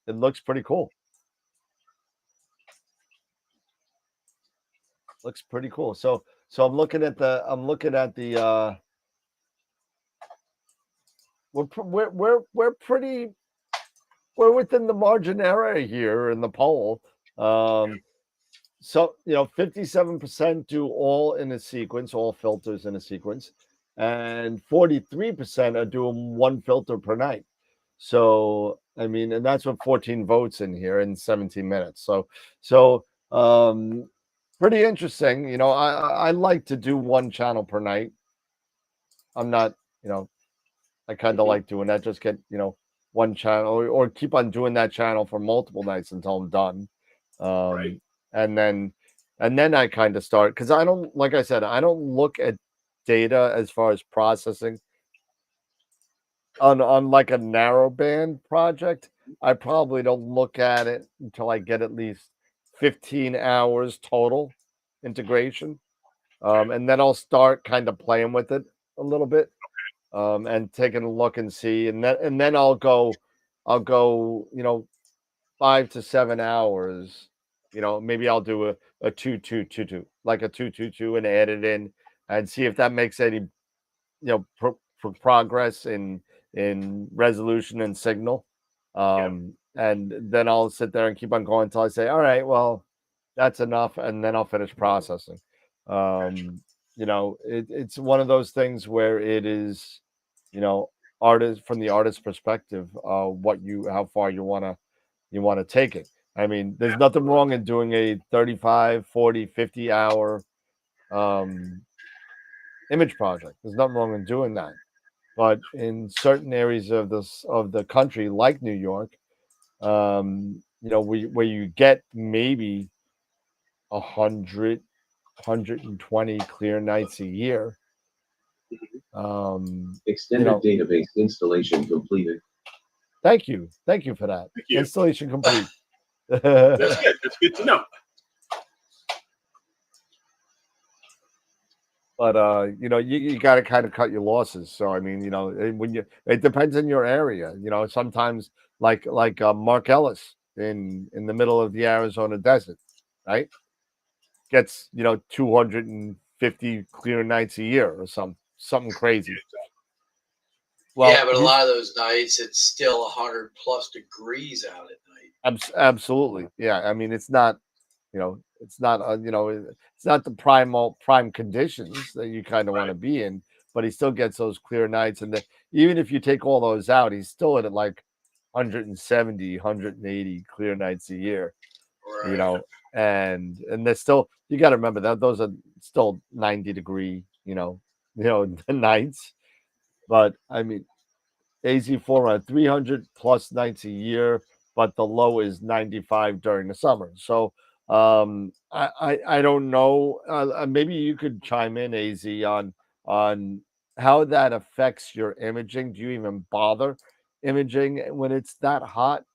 looks pretty cool. Looks pretty cool. So I'm looking at the we're within the margin area here in the poll. 57% do all in a sequence, all filters in a sequence, and 43% are doing 1 filter per night. So I mean, and that's with 14 votes in here in 17 minutes. So pretty interesting. You know, I like to do one channel per night. I'm not, you know, I kind of like doing that. Just get, you know, one channel or keep on doing that channel for multiple nights until I'm done. Right. And then I kind of start because I don't, like I said, I don't look at data as far as processing on like a narrow band project. I probably don't look at it until I get at least 15 hours total integration. And then I'll start kind of playing with it a little bit. And taking a look and see, and then I'll go, you know, 5 to 7 hours. You know, maybe I'll do a 2-2-2-2, like a 2-2-2, and add it in and see if that makes any, you know, progress in resolution and signal. And then I'll sit there and keep on going until I say, all right, well, that's enough, and then I'll finish processing. You know, it's one of those things where it is, you know, artist from the artist's perspective, how far you want to take it. I mean, there's nothing wrong in doing a 35, 40, 50 hour image project. There's nothing wrong in doing that. But in certain areas of the country, like New York, you know, where you get maybe 100, 120 clear nights a year. Extended database installation completed. Thank you for that. Installation complete. That's good. That's good to know. But you know, you got to kind of cut your losses. So I mean, you know, it depends on your area. You know, sometimes like Mark Ellis in the middle of the Arizona desert, right? Gets, you know, 250 clear nights a year or something crazy. Well, yeah, but a lot of those nights it's still 100+ degrees out at night. Absolutely, yeah. I mean, it's not, you know, it's not you know, it's not the prime conditions that you kind of want to be in, but he still gets those clear nights, and even if you take all those out, he's still at like 170, 180 clear nights a year. Right. You know, and they're still, you got to remember that those are still 90-degree, you know, nights. But I mean, AZ4 300+ nights a year, but the low is 95 during the summer. So I don't know. Maybe you could chime in, AZ, on how that affects your imaging. Do you even bother imaging when it's that hot?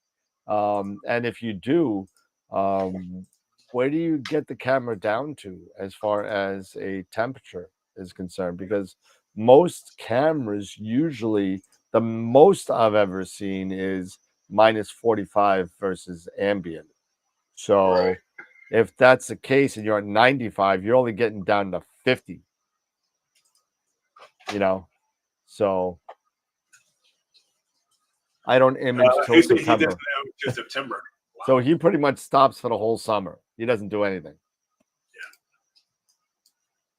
And if you do, where do you get the camera down to as far as a temperature is concerned? Because most cameras, usually the most I've ever seen is -45 versus ambient. So if that's the case and you're at 95, you're only getting down to 50. You know, so I don't image till September. September. Wow. So he pretty much stops for the whole summer. He doesn't do anything. Yeah.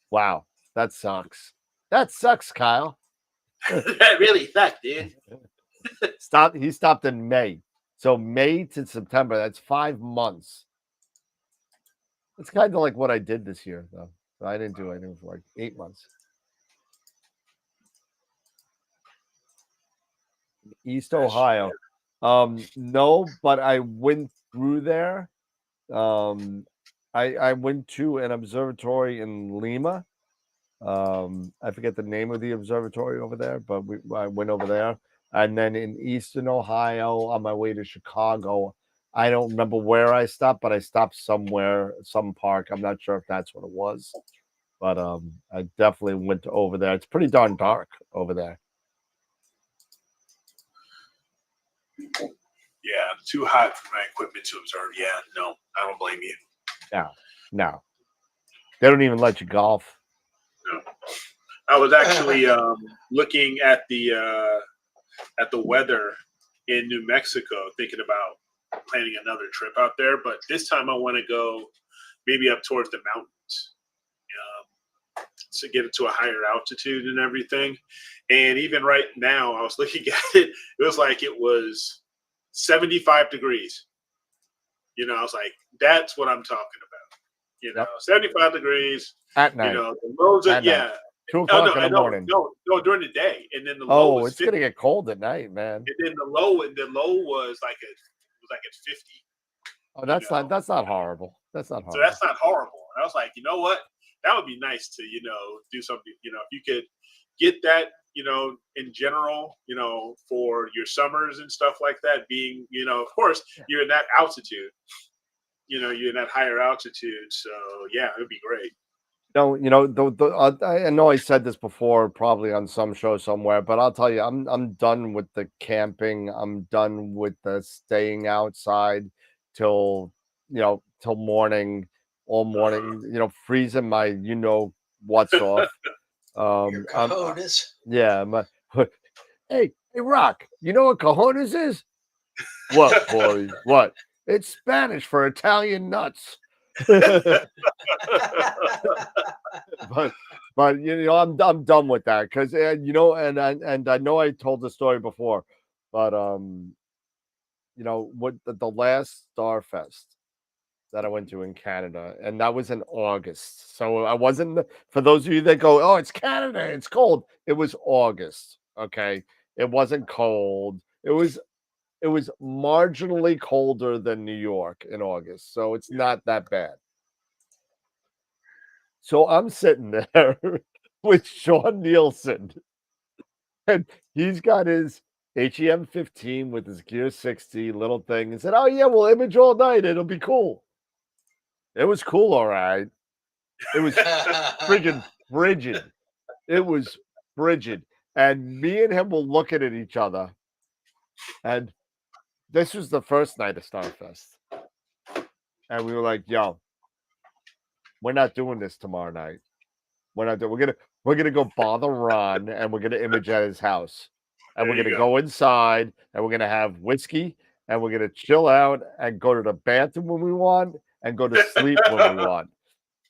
Wow, that sucks. That sucks, Kyle. That really sucks, dude. He stopped in May. So May to September, that's 5 months. It's kind of like what I did this year, though. So I didn't do anything for like 8 months. East Ohio. No, but I went through there. I went to an observatory in Lima. I forget the name of the observatory over there, but I went over there. And then in Eastern Ohio, on my way to Chicago, I don't remember where I stopped, but I stopped somewhere, some park. I'm not sure if that's what it was, but I definitely went over there. It's pretty darn dark over there. Yeah, too hot for my equipment to observe. Yeah, no, I don't blame you. No. They don't even let you golf. No. I was actually looking at the weather in New Mexico, thinking about planning another trip out there. But this time I want to go maybe up towards the mountains to get it to a higher altitude and everything. And even right now, I was looking at it. It was like it was 75 degrees. You know, I was like, that's what I'm talking about. You know, 75 degrees at night. You know, the lows are, Night. 2 o'clock in the morning. No, during the day, and then the low was it's 50. gonna get cold at night, man. And then the low was like at 50. Oh, that's not horrible. That's not horrible. So that's not horrible. And I was like, you know what? That would be nice to, do something, if you could get that, in general, for your summers and stuff like that, being, of course, you're in that altitude, you're in that higher altitude. So yeah, it would be great. No, I know I said this before, probably on some show somewhere, but I'll tell you, I'm done with the camping. I'm done with the staying outside till morning, all morning. Freezing my what's off. Your cojones. Hey, Rock, you know what cojones is? What, Corey? What? It's Spanish for Italian nuts. but I'm done with that because and I know I told the story before, but what the last Starfest that I went to in Canada, and that was in August. So I wasn't, for those of you that go, oh, it's Canada, it's cold. It was August. Okay, it wasn't cold. It was marginally colder than New York in August, so it's not that bad. So I'm sitting there with Sean Nielsen, and he's got his AstroWorld with his Gear 60 little thing, and said, "Oh yeah, we'll image all night. It'll be cool." It was cool, all right. It was friggin' frigid. It was frigid, and me and him were looking at each other, and this was the first night of Starfest. And we were like, yo, we're not doing this tomorrow night. We're gonna go bother Ron, and we're gonna image at his house. And we're gonna go inside, and we're gonna have whiskey, and we're gonna chill out and go to the bathroom when we want and go to sleep when we want.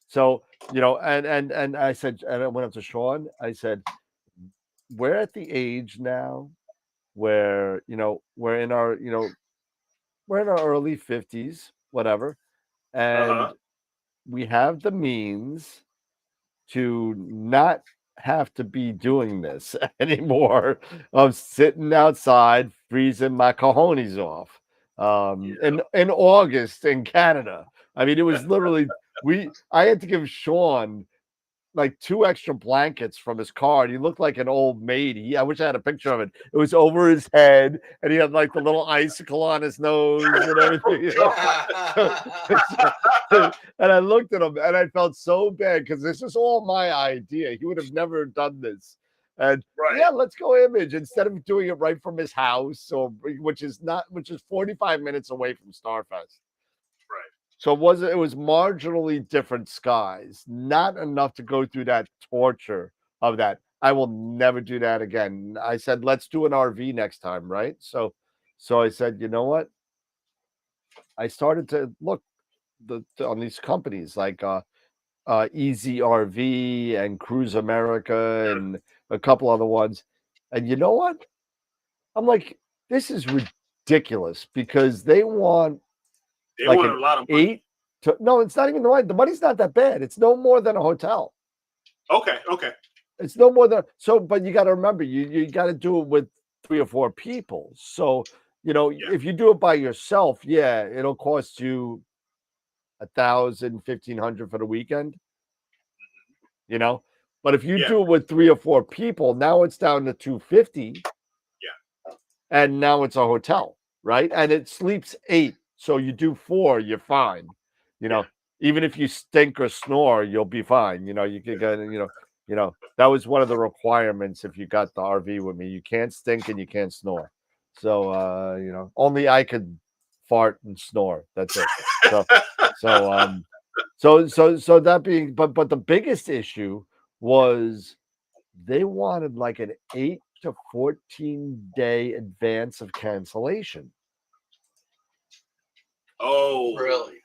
So, and I said, and I went up to Sean, I said, we're at the age now where, we're in our early 50s, whatever. And we have the means to not have to be doing this anymore of sitting outside freezing my cojones off in August in Canada. I mean, it was literally I had to give Sean like 2 extra blankets from his car, and he looked like an old maid. I wish I had a picture of it. It was over his head, and he had like the little icicle on his nose and everything. And I looked at him, and I felt so bad because this is all my idea. He would have never done this. And yeah, let's go image instead of doing it right from his house, which is 45 minutes away from Starfest. So it was marginally different skies, not enough to go through that torture of that. I will never do that again. I said, let's do an RV next time, right? So I said, you know what? I started to look on these companies like Easy RV and Cruise America and a couple other ones. And you know what? I'm like, this is ridiculous because they want a lot of money. No, it's not even the money. The money's not that bad. It's no more than a hotel. Okay. It's no more than but you got to remember, you got to do it with 3 or 4 people. So, if you do it by yourself, it'll cost you $1,000, $1,500 for the weekend. But if you do it with 3 or 4 people, now it's down to $250. Yeah. And now it's a hotel, right? And it sleeps 8. So you do 4, you're fine. Even if you stink or snore, you'll be fine. You can get, that was one of the requirements if you got the RV with me. You can't stink and you can't snore. So, only I could fart and snore. That's it. So that being, but the biggest issue was they wanted like an 8 to 14 day advance of cancellation. Oh, really?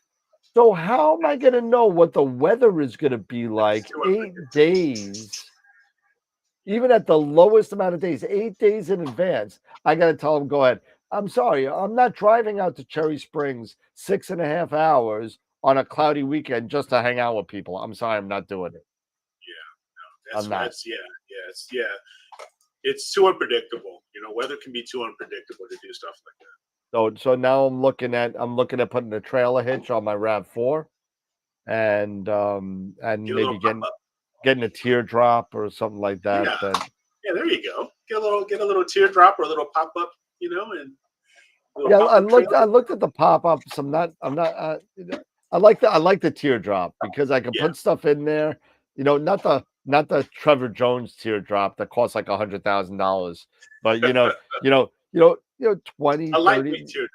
So how am I going to know what the weather is going to be like 8 days, even at the lowest amount of days, 8 days in advance? I got to tell them, go ahead. I'm sorry, I'm not driving out to Cherry Springs 6.5 hours on a cloudy weekend just to hang out with people. I'm sorry, I'm not doing it. Yeah, no, that's it's too unpredictable. Weather can be too unpredictable to do stuff like that. So now I'm looking at putting a trailer hitch on my RAV4 and maybe getting a teardrop or something like that. Yeah, there you go. Get a little teardrop or a little pop up, and I looked at the pop ups. I like the teardrop because I can put stuff in there. Not the Trevor Jones teardrop that costs like $100,000, but 20, a 30. Lightweight teardrop.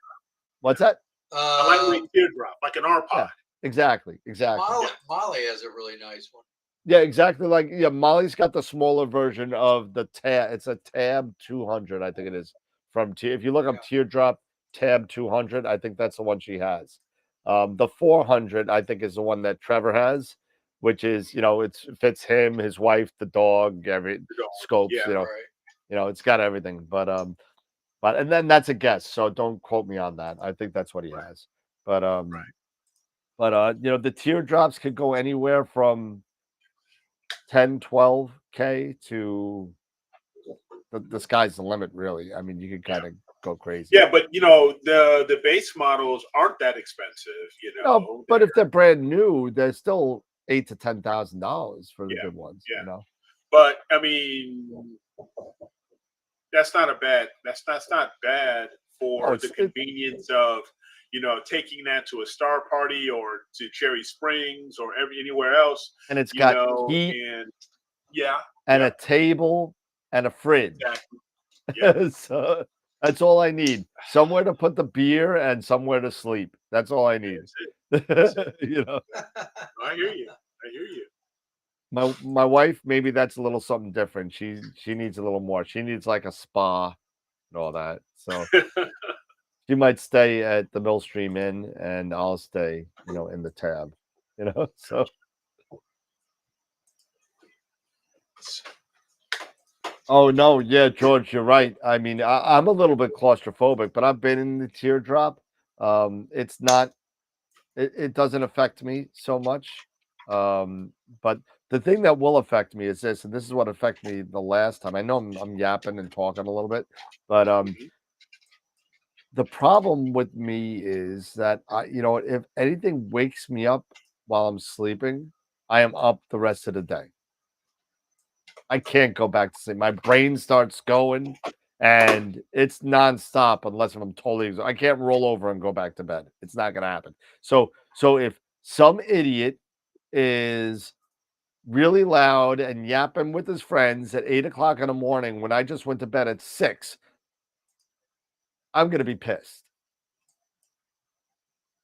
What's that? A lightweight teardrop, like an R-Pod. Yeah, exactly. Molly has a really nice one. Yeah, exactly. Molly's got the smaller version of the tab. It's a Tab 200, I think it is. If you look up teardrop Tab 200, I think that's the one she has. The 400, I think, is the one that Trevor has, which is it fits him, his wife, the dog, scopes. It's got everything. But and then that's a guess, so don't quote me on that. I think that's what he has. But the teardrops could go anywhere from 10, 12K to the sky's the limit, really. I mean, you could kind of go crazy. Yeah, but the base models aren't that expensive, No, but if they're brand new, they're still $8,000 to $10,000 for the good ones. But I mean, that's not bad for the convenience of taking that to a star party or to Cherry Springs or anywhere else. And it's got heat and a table and a fridge. Exactly. Yeah. So that's all I need. Somewhere to put the beer and somewhere to sleep. That's all I need. That's it. I hear you. My wife, maybe that's a little something different. She needs a little more. She needs like a spa and all that. So she might stay at the Millstream Inn and I'll stay, in the Tab. So oh no, yeah, George, you're right. I mean, I'm a little bit claustrophobic, but I've been in the teardrop. It's not it doesn't affect me so much. But the thing that will affect me is this, and this is what affected me the last time. I know I'm yapping and talking a little bit, but the problem with me is that if anything wakes me up while I'm sleeping, I am up the rest of the day. I can't go back to sleep. My brain starts going and it's nonstop unless I'm totally exhausted. I can't roll over and go back to bed. It's not going to happen. So if some idiot is really loud and yapping with his friends at 8 o'clock in the morning when I just went to bed at 6, I'm going to be pissed.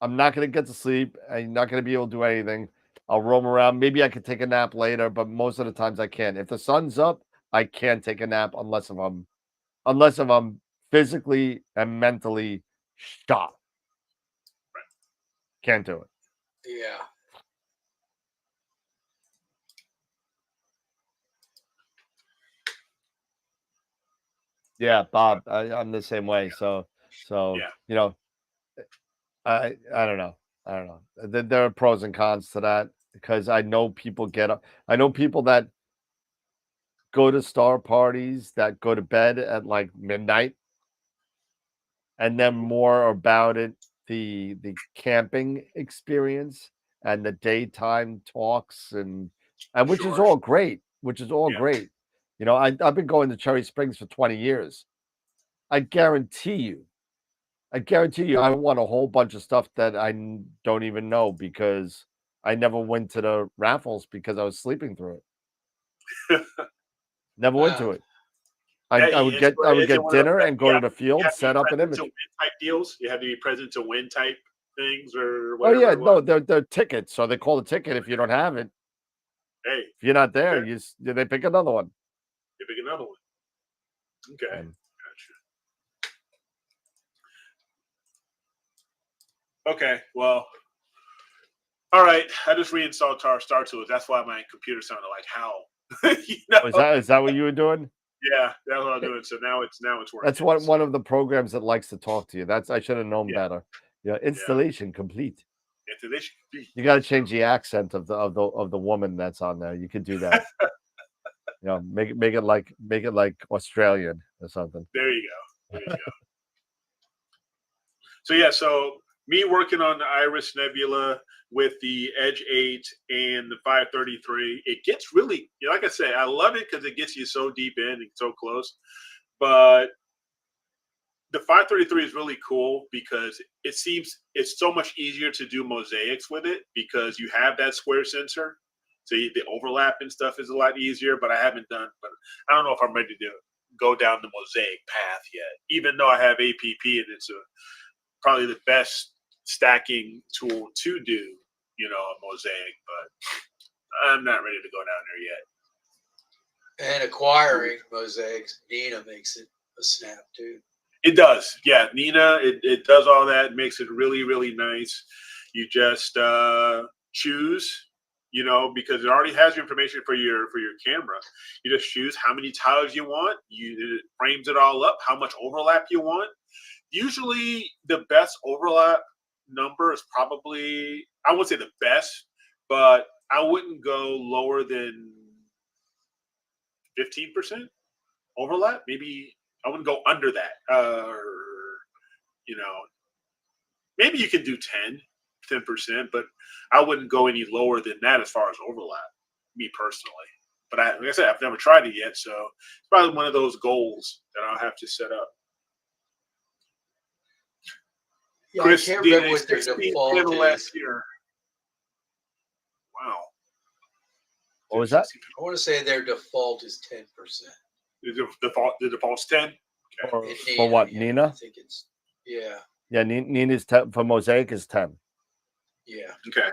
I'm not going to get to sleep. I'm not going to be able to do anything. I'll roam around. Maybe I could take a nap later, but most of the times I can't. If the sun's up, I can't take a nap unless if I'm physically and mentally shot. Can't do it. Yeah. Yeah, Bob, I'm the same way. So I don't know. There are pros and cons to that because I know people I know people that go to star parties that go to bed at like midnight, and then more about it, the camping experience and the daytime talks and which is all great. Great. I've been going to Cherry Springs for 20 years. I guarantee you, I won a whole bunch of stuff that I don't even know because I never went to the raffles because I was sleeping through it. Never went to it. I would get dinner and go to the field, set up an image. Type deals. You have to be present to win type things or whatever. Oh yeah, no, they're tickets. So they call a ticket if you don't have it. Hey, if you're not there, they pick another one. They pick another one. Okay. Okay, well, all right. I just reinstalled Star Tools. That's why my computer sounded like howl. Is that what you were doing? Yeah, that's what I'm doing. So now it's working. That's one of the programs that likes to talk to you. I should have known better. Yeah, installation complete. And so they should be. You got to change the accent of the woman that's on there. You could do that. Make it like Australian or something. There you go. So yeah, so me working on the Iris Nebula with the Edge 8 and the 533, it gets really, like I said, I love it because it gets you so deep in and so close. But the 533 is really cool because it seems it's so much easier to do mosaics with it because you have that square sensor. So the overlap and stuff is a lot easier, but I don't know if I'm ready to go down the mosaic path yet, even though I have APP and it's probably the best stacking tool to do, a mosaic, but I'm not ready to go down there yet. And acquiring mosaics, Nina makes it a snap too. It does. Yeah, Nina, it does all that. It makes it really, really nice. You just choose, because it already has your information for your camera. You just choose how many tiles you want. It frames it all up, how much overlap you want. Usually the best overlap number is probably, I wouldn't say the best, but I wouldn't go lower than 15% overlap. Maybe I wouldn't go under that. Maybe you can do 10%, but I wouldn't go any lower than that as far as overlap, me personally. But like I said, I've never tried it yet, so it's probably one of those goals that I'll have to set up. Yeah, Chris I can't remember did what their 16 default channel is. last year. Wow. What was that? I want to say their default is 10%. The default's 10? Okay. For what, Nina? I think it's, yeah. Yeah, Nina's 10 for mosaic is 10. Yeah. Okay.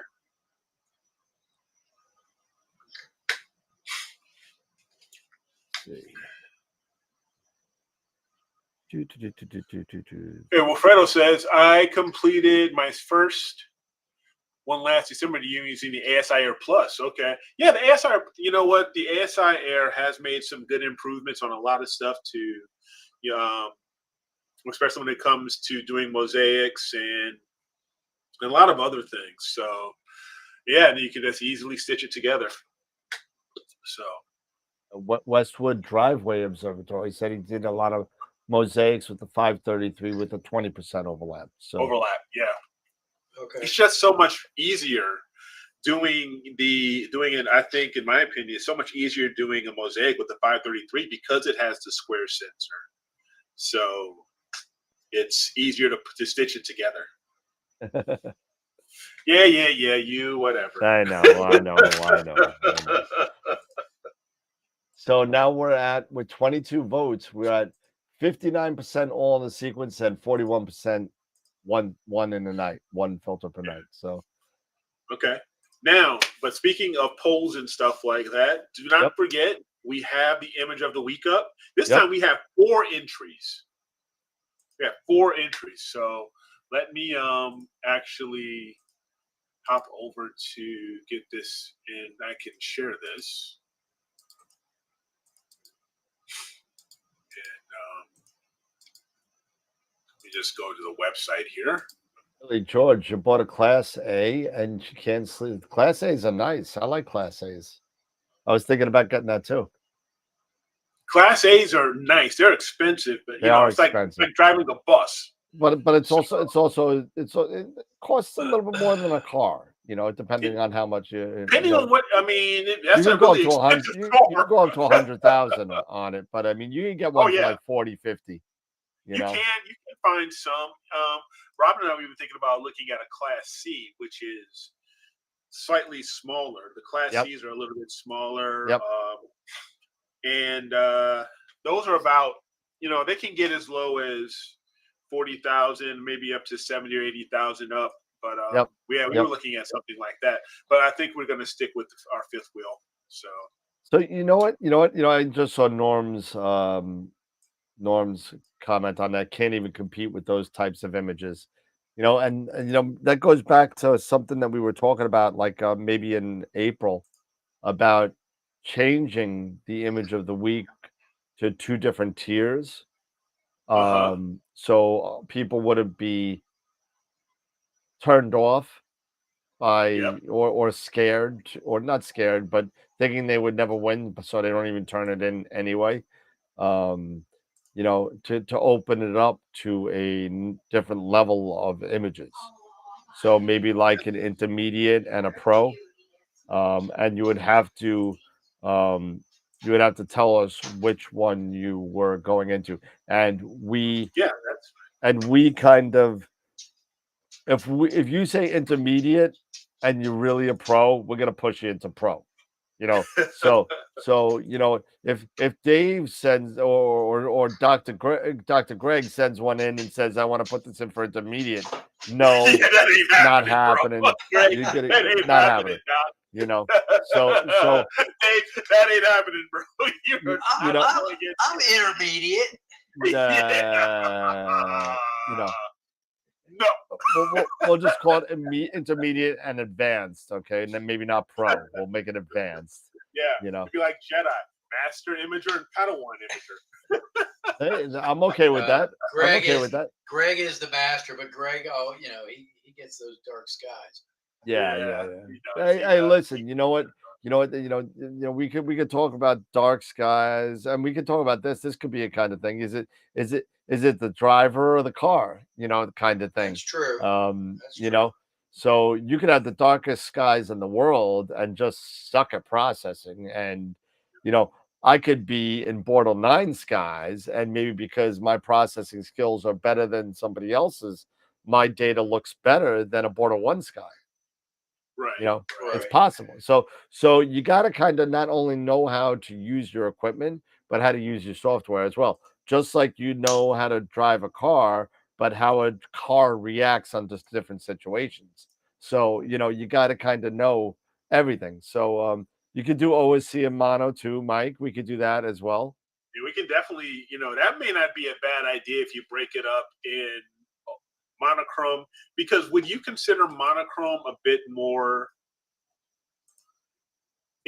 Hey, Wilfredo says, I completed my first one last December using the ASI Air Plus. Okay. Yeah, the ASI, you know what? The ASI Air has made some good improvements on a lot of stuff too. Especially when it comes to doing mosaics and a lot of other things. So, yeah, and you can just easily stitch it together. So, Westwood Driveway Observatory said he did a lot of mosaics with the 533 with a 20% overlap. So overlap, yeah. Okay. It's just so much easier doing it. I think, in my opinion, it's so much easier doing a mosaic with the 533 because it has the square sensor. So it's easier to stitch it together. Yeah, you whatever. I know. So now with 22 votes, we're at 59% all in the sequence and 41% one in the night, one filter per night. So okay. Now, but speaking of polls and stuff like that, do not forget we have the image of the week up. This time we have 4 entries. We have 4 entries. So let me actually hop over to get this, and I can share this. And just go to the website here. Really, George, you bought a Class A and you can't sleep. Class A's are nice. I like Class A's. I was thinking about getting that too. Class A's are nice. They're expensive, but it's expensive. Like driving a bus. But it costs a little bit more than a car. Depending on how much depending on what that's you a really expensive car. You can go up to 100,000 on it, but I mean, you can get one for like 40, 50. You can find some. Robin and I were even thinking about looking at a Class C, which is slightly smaller. The Class C's are a little bit smaller. And those are about, they can get as low as 40,000, maybe up to 70 or 80,000 up. But we were looking at something like that. But I think we're going to stick with our 5th wheel. So you know what? I just saw Norm's comment on that. Can't even compete with those types of images. And that goes back to something that we were talking about, like maybe in April, about changing the image of the week to 2 different tiers. So people wouldn't be turned off by or scared, or not scared, but thinking they would never win, so they don't even turn it in anyway. You know, to open it up to a different level of images. So maybe like an intermediate and a pro, and you would have to tell us which one you were going into, and we kind of, if you say intermediate and you're really a pro, we're gonna push you into pro. You know, so you know, if Dave sends, or Dr. Greg sends one in and says, I want to put this in for intermediate, no, that ain't not happening. happening. Greg, You're gonna, that ain't not happening. happening. You know, so hey, that ain't happening, bro. you know, I'm intermediate. you know, no, we'll just call it intermediate and advanced, okay, and then maybe not pro. We'll make it advanced. Yeah, you know, it'd be like Jedi, Master Imager and Padawan Imager. Hey, I'm okay with that. I'm okay with that. Greg is the master, but Greg, you know, he gets those dark skies. Yeah. Hey, listen, you know what? We could talk about dark skies, and we could talk about this. This could be a kind of thing. Is it the driver or the car? You know, the kind of thing. That's true. You know, so you could have the darkest skies in the world and just suck at processing. And, you know, I could be in Bortle 9 skies, and maybe because my processing skills are better than somebody else's, my data looks better than a Bortle 1 sky. Right. You know, it's possible. So you got to kind of not only know how to use your equipment, but how to use your software as well. Just like you know how to drive a car, but how a car reacts under different situations. So, you know, you got to kind of know everything. So you could do OSC and mono too, Mike. We could do that as well. Yeah, we can definitely, you know, that may not be a bad idea if you break it up in monochrome, because would you consider monochrome a bit more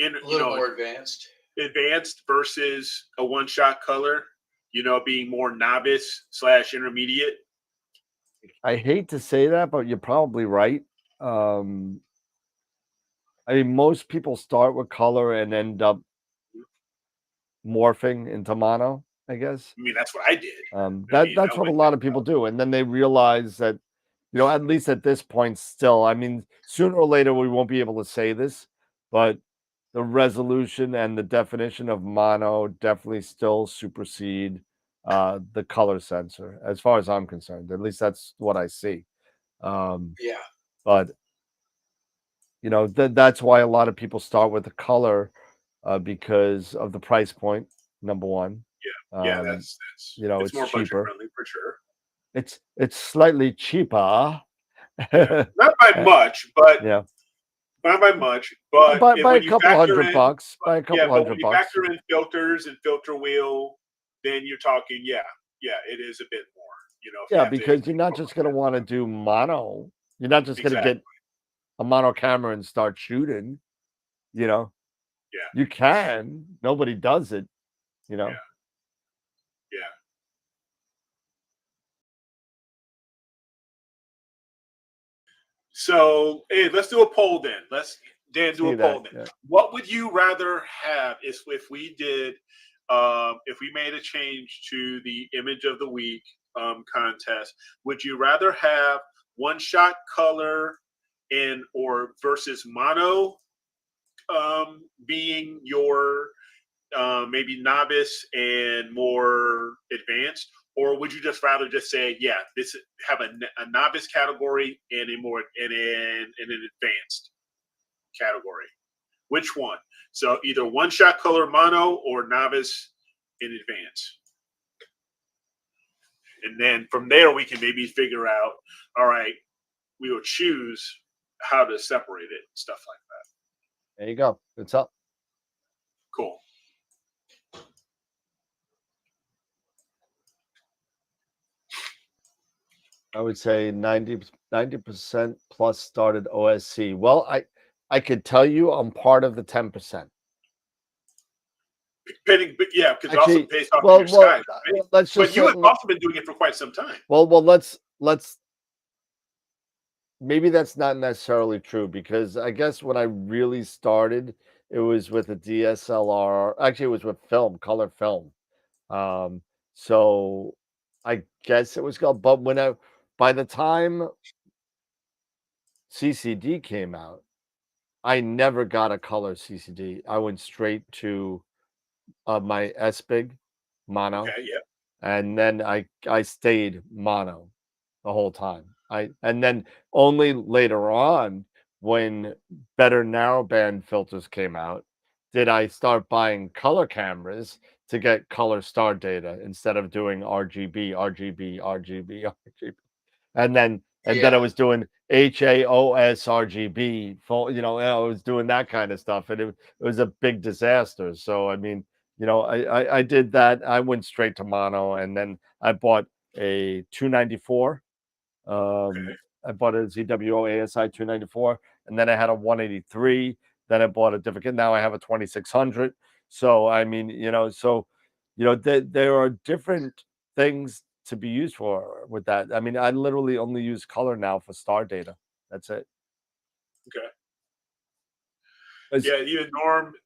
more advanced versus a one-shot color, you know, being more novice / intermediate? I hate to say that, but you're probably right. I mean, most people start with color and end up morphing into mono, I guess. I mean, that's what I did. That's what a lot of people do. And then they realize that, you know, at least at this point still, I mean, sooner or later we won't be able to say this, but the resolution and the definition of mono definitely still supersede the color sensor, as far as I'm concerned. At least that's what I see. But, you know, that's why a lot of people start with the color, because of the price point, number one. Yeah, that's you know, it's more cheaper. budget friendly for sure. It's slightly cheaper. Yeah. Not by much, but yeah. Not by much, but by a couple $100. By a couple $100. When you factor in filters and filter wheel, then you're talking, it is a bit more. You know. Yeah, because you're not just going to want to do mono. You're not just going to get a mono camera and start shooting. You know. Yeah. You can. Nobody does it. You know. Yeah. So, hey, let's do a poll then. Dan, do a poll then. Yeah. What would you rather have if we did, if we made a change to the image of the week contest? Would you rather have one-shot color or versus mono being your maybe novice and more advanced? Or would you just rather just say, this have a novice category and an advanced category? Which one? So either one shot color mono or novice in advance. And then from there we can maybe figure out, all right, we will choose how to separate it, stuff like that. There you go. It's up. Cool. I would say 90% plus started OSC. Well, I could tell you I'm part of the 10%. Because also based off of your skies. Right? Let's just. But you have also been doing it for quite some time. Well, let's maybe that's not necessarily true because I guess when I really started, it was with a DSLR. Actually, it was with film, color film. Um, so I guess it was called. But by the time CCD came out, I never got a color CCD. I went straight to my S-Big mono, Okay, yeah. and then I stayed mono the whole time. And then only later on, when better narrowband filters came out, did I start buying color cameras to get color star data instead of doing RGB, RGB, RGB, RGB. And then I Yeah. was doing HAOS RGB, full, I was doing that kind of stuff, and it was a big disaster. So I mean, I did that. I went straight to mono, and then I bought a 294. Okay. I bought a ZWO ASI 294, and then I had a 183. Then I bought a different. Now I have a 2600. So I mean, there are different things to be used for with that. I mean, I literally only use color now for star data. That's it. Okay. 'Cause Yeah, even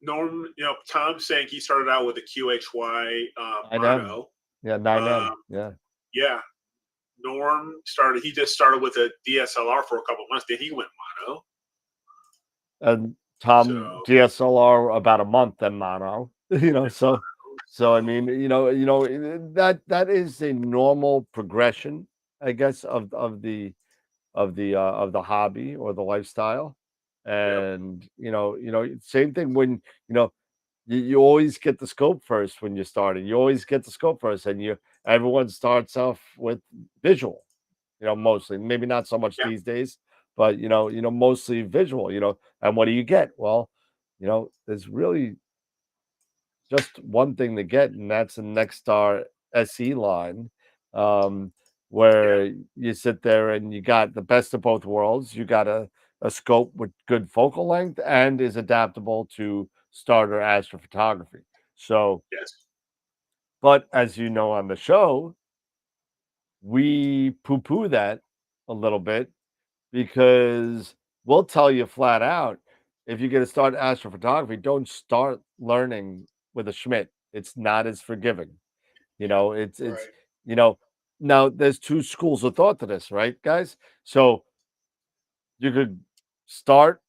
Norm, Tom's saying he started out with a QHY 9M, mono. yeah, 9M, Um, yeah. yeah, Norm he just started with a DSLR for a couple months, then he went mono. And So Tom DSLR about a month, then mono. So I mean, that is a normal progression, I guess, of the hobby or the lifestyle. yep, And same thing when you always get the scope first when you're starting. You always get the scope first, and everyone starts off with visual, mostly. Maybe not so much yeah, these days, but mostly visual, and what do you get? Well, there's really just one thing to get, and that's the Nexstar SE line, um, yeah, where you sit there and you got the best of both worlds. You got a scope with good focal length and is adaptable to starter astrophotography. So, yes, but as you know on the show, we poo-poo that a little bit because we'll tell you flat out, if you're going to start astrophotography, don't start learning with a Schmidt. It's not as forgiving. It's Right. you know now there's two schools of thought to this, right, guys? So you could start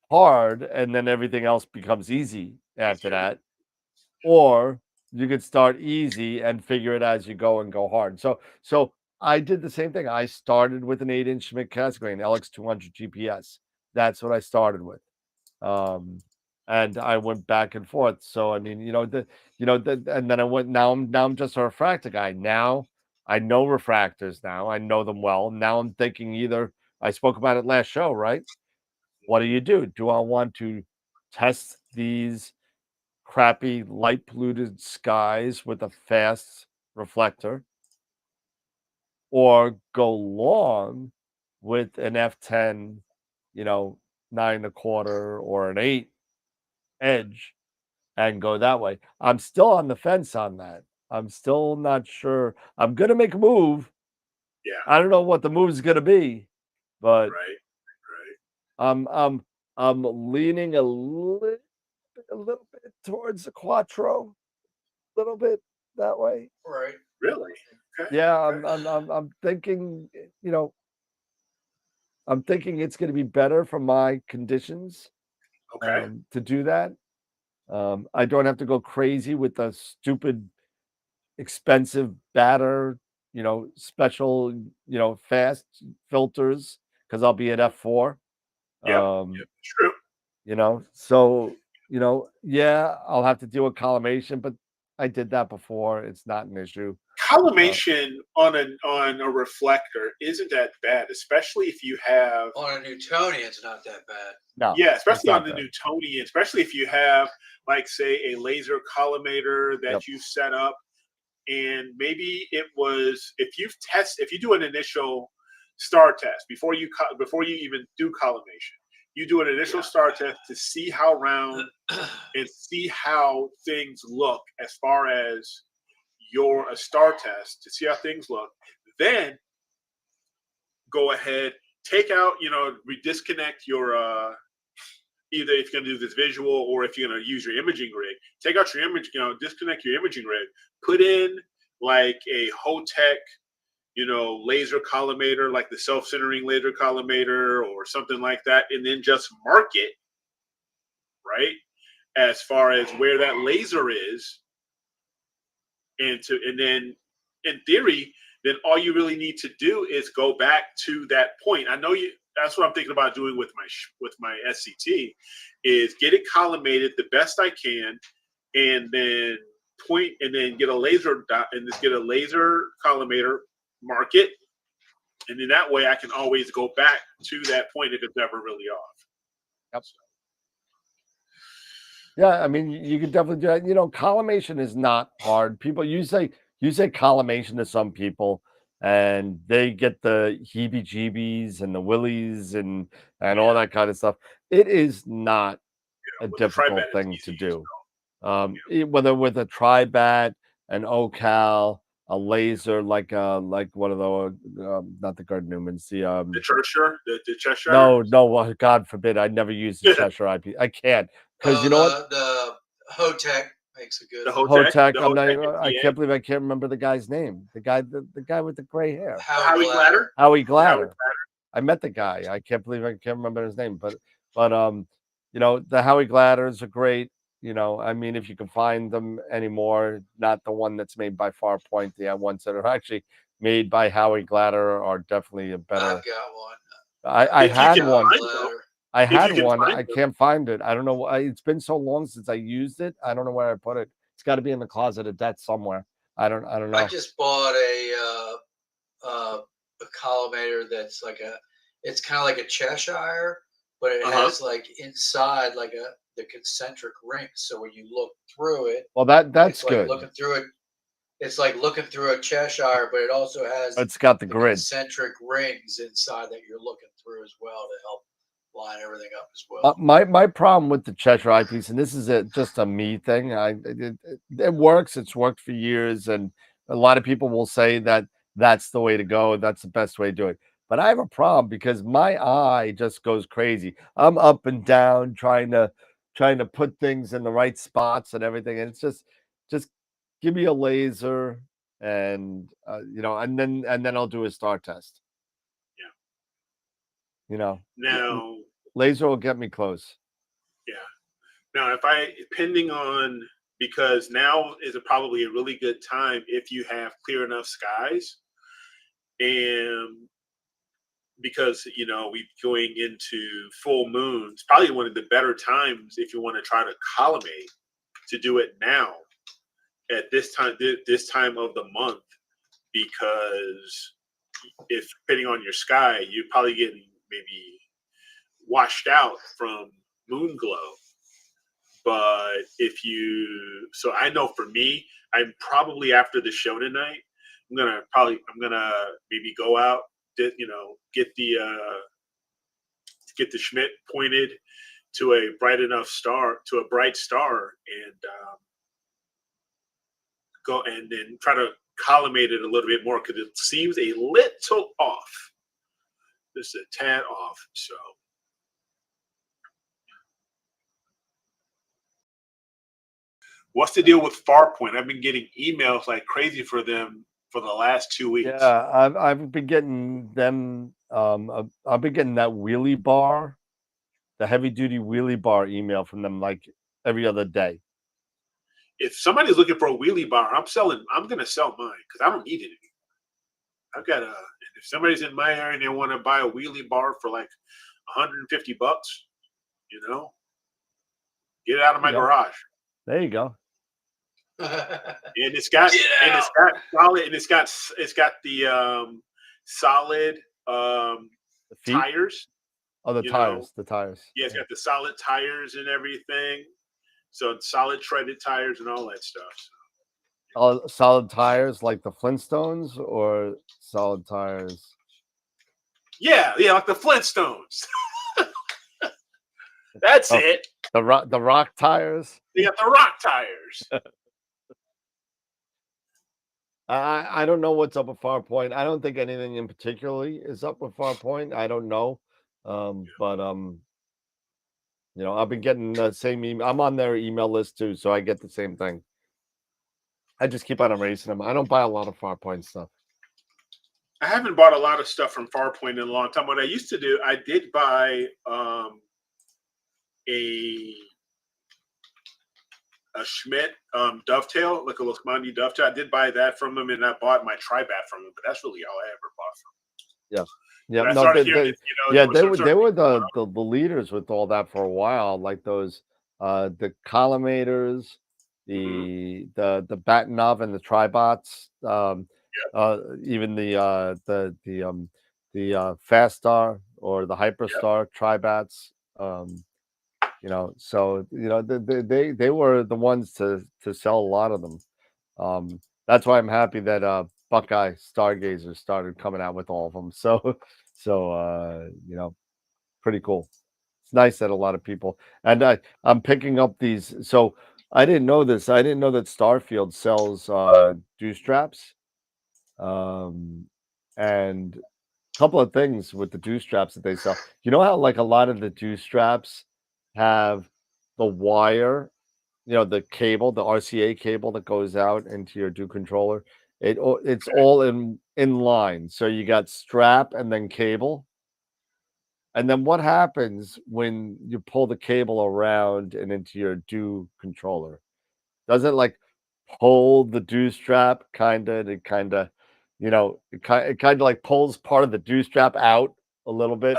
hard and then everything else becomes easy after easier. that, or you could start easy and figure it as you go and go hard. So I did the same thing. I started with an 8-inch Schmidt Cassegrain LX200 GPS. That's what I started with. Um, and I went back and forth. So I mean, and then I went. Now I'm just a refractor guy. Now I know refractors. Now I know them well. Now I'm thinking either I spoke about it last show, right? What do you do? Do I want to test these crappy light polluted skies with a fast reflector, or go long with an F10, 9.25 or an 8 edge and go that way? I'm still on the fence on that. I'm still not sure. I'm gonna make a move. Yeah, I don't know what the move is gonna be, but right, right. I'm leaning a little bit towards the Quattro, a little bit that way. Right. Really? Okay, Yeah, okay, I'm thinking, I'm thinking it's gonna be better for my conditions, okay. to do that. I don't have to go crazy with the stupid, expensive batter, special, fast filters because I'll be at F4. Yep, Um, yep. True. so, yeah, I'll have to deal with collimation, but I did that before. It's not an issue. Uh, Collimation on a reflector isn't that bad, especially if you have On a Newtonian, it's not that bad. no, yeah, it's especially on not the bad. Newtonian, especially if you have like say a laser collimator Yep. that you set up, and maybe it was if you do an initial star test before you even do collimation, you do an initial Yeah. star test to see how round and see how things look as far as a star test to see how things look. Then go ahead take out, disconnect your either if you're going to do this visual or if you're going to use your imaging rig, take out your disconnect your imaging rig, put in like a Hotech, laser collimator, like the self-centering laser collimator or something like that, and then just mark it, right, as far as where that laser is, and then in theory, then all you really need to do is go back to that point. I know that's what I'm thinking about doing with my SCT, is get it collimated the best I can, and then point, and then get a laser dot, and just get a laser collimator, mark it, and then that way I can always go back to that point if it's ever really off. Yep. Yeah, I mean, you could definitely do that. Collimation is not hard. People, you say collimation to some people, and they get the heebie-jeebies and the willies and all that kind of stuff. It is not a difficult thing to do. Whether with a tri-bat, an OCal, a laser, like one of the not the Gerd Newmans, the Cheshire, the Cheshire. No, God forbid, I never use the Cheshire IP. I can't, because what? The Hotech makes a good. The Hotech. I can't believe I can't remember the guy's name. The guy with the gray hair. Howie Glatter. Howie Glatter. I met the guy. I can't believe I can't remember his name, but the Howie Glatters are great. I mean, if you can find them anymore, not the one that's made by Farpoint, the ones that are actually made by Howie Glatter are definitely a better. I've got one. I had one. I had one. I them. Can't find it. I don't know. It's been so long since I used it. I don't know where I put it. It's got to be in the closet of debt somewhere. I don't know. I just bought a collimator that's it's kind of like a Cheshire, but it has like inside the concentric rings. So when you look through it, well, that's good. Looking through it, it's like looking through a Cheshire, but it also has. It's got the grid, concentric rings inside that you're looking through as well to help line everything up as well. My problem with the Cheshire eyepiece, and this is just a me thing. It works. It's worked for years, and a lot of people will say that that's the way to go. That's the best way to do it. But I have a problem because my eye just goes crazy. I'm up and down trying to put things in the right spots and everything, and it's just give me a laser, and and then I'll do a star test. Now, laser will get me close. Yeah. Now, depending on, because now is probably a really good time if you have clear enough skies, and because we're going into full moons, probably one of the better times if you want to try to collimate to do it now at this time of the month, because if depending on your sky, you're probably getting maybe washed out from moon glow. But so I know for me, I'm probably after the show tonight, I'm gonna maybe go out, get the Schmidt pointed to a bright star, and go and then try to collimate it a little bit more, because it seems a little off. Just a tad off. So what's the deal with Farpoint? I've been getting emails like crazy for them for the last 2 weeks. Yeah, I've been getting them. I've been getting that wheelie bar, the heavy duty wheelie bar email from them like every other day. If somebody's looking for a wheelie bar, I'm going to sell mine because I don't need it anymore. I've got if somebody's in my area and they want to buy a wheelie bar for like $150, get it out of my garage. There you go. And it's got solid, and it's got the solid the tires. Oh, the tires. Yeah, it's got the solid tires and everything. So solid treaded tires and all that stuff. Solid tires like the Flintstones, or solid tires? Yeah, like the Flintstones. That's it. The rock tires. You got the rock tires. I don't know what's up with Farpoint. I don't think anything in particularly is up with Farpoint. I don't know. But I've been getting the same email. I'm on their email list too, so I get the same thing. I just keep on erasing them. I don't buy a lot of Farpoint stuff. I haven't bought a lot of stuff from Farpoint in a long time. What I used to do, I did buy a Schmidt dovetail, like a Losmandi dovetail. I did buy that from them, and I bought my Tribat from them. But that's really all I ever bought from them. Yeah. I No, started hearing they were the leaders with all that for a while, like those the collimators, the Batonov and the Tribots, even the Fast Star or the Hyperstar Tribats. So they were the ones to sell a lot of them. That's why I'm happy that Buckeye Stargazer started coming out with all of them. So pretty cool. It's nice that a lot of people, and I'm picking up these. So I didn't know this. I didn't know that Starfield sells dew straps. And a couple of things with the dew straps that they sell. You know how like a lot of the dew straps have the wire, the cable, the RCA cable that goes out into your dew controller. It's all in line. So you got strap and then cable. And then what happens when you pull the cable around and into your dew controller? Does it like pull the dew strap it kind of like pulls part of the dew strap out a little bit.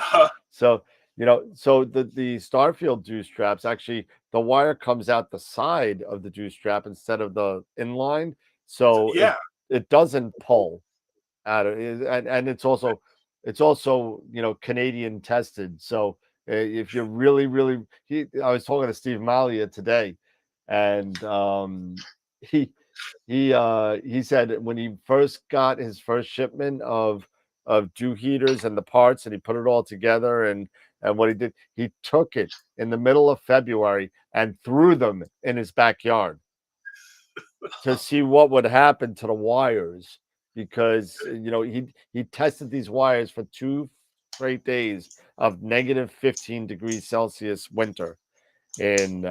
So the Starfield dew straps, actually the wire comes out the side of the dew strap instead of the inline, so it doesn't pull out of it. And it's also Canadian tested. So if you're really I was talking to Steve Malia today, and he said when he first got his first shipment of dew heaters and the parts, and he put it all together, and what he did, he took it in the middle of February and threw them in his backyard to see what would happen to the wires, because he tested these wires for 2 straight days of -15 degrees Celsius winter in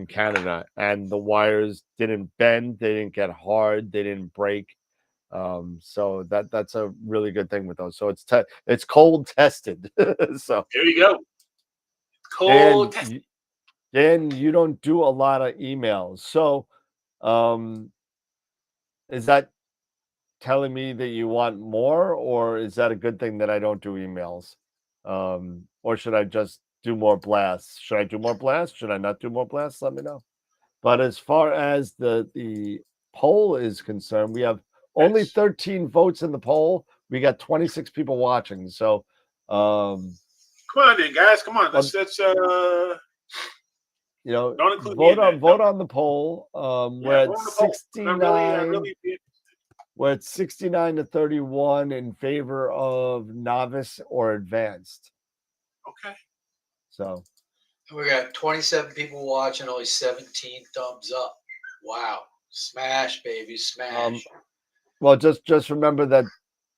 Canada, and the wires didn't bend, they didn't get hard, they didn't break. So that's a really good thing with those. So it's cold tested. So there you go. Cold tested. And you don't do a lot of emails. So is that telling me that you want more, or is that a good thing that I don't do emails? Or should I just do more blasts? Should I do more blasts? Should I not do more blasts? Let me know. But as far as the poll is concerned, we have only 13 votes in the poll. We got 26 people watching. So come on then, guys. Come on. Let's vote on the poll. We're at 69. We're at 69 to 31 in favor of novice or advanced. Okay. So we got 27 people watching, only 17 thumbs up. Wow. Smash, baby, smash. Well, just remember that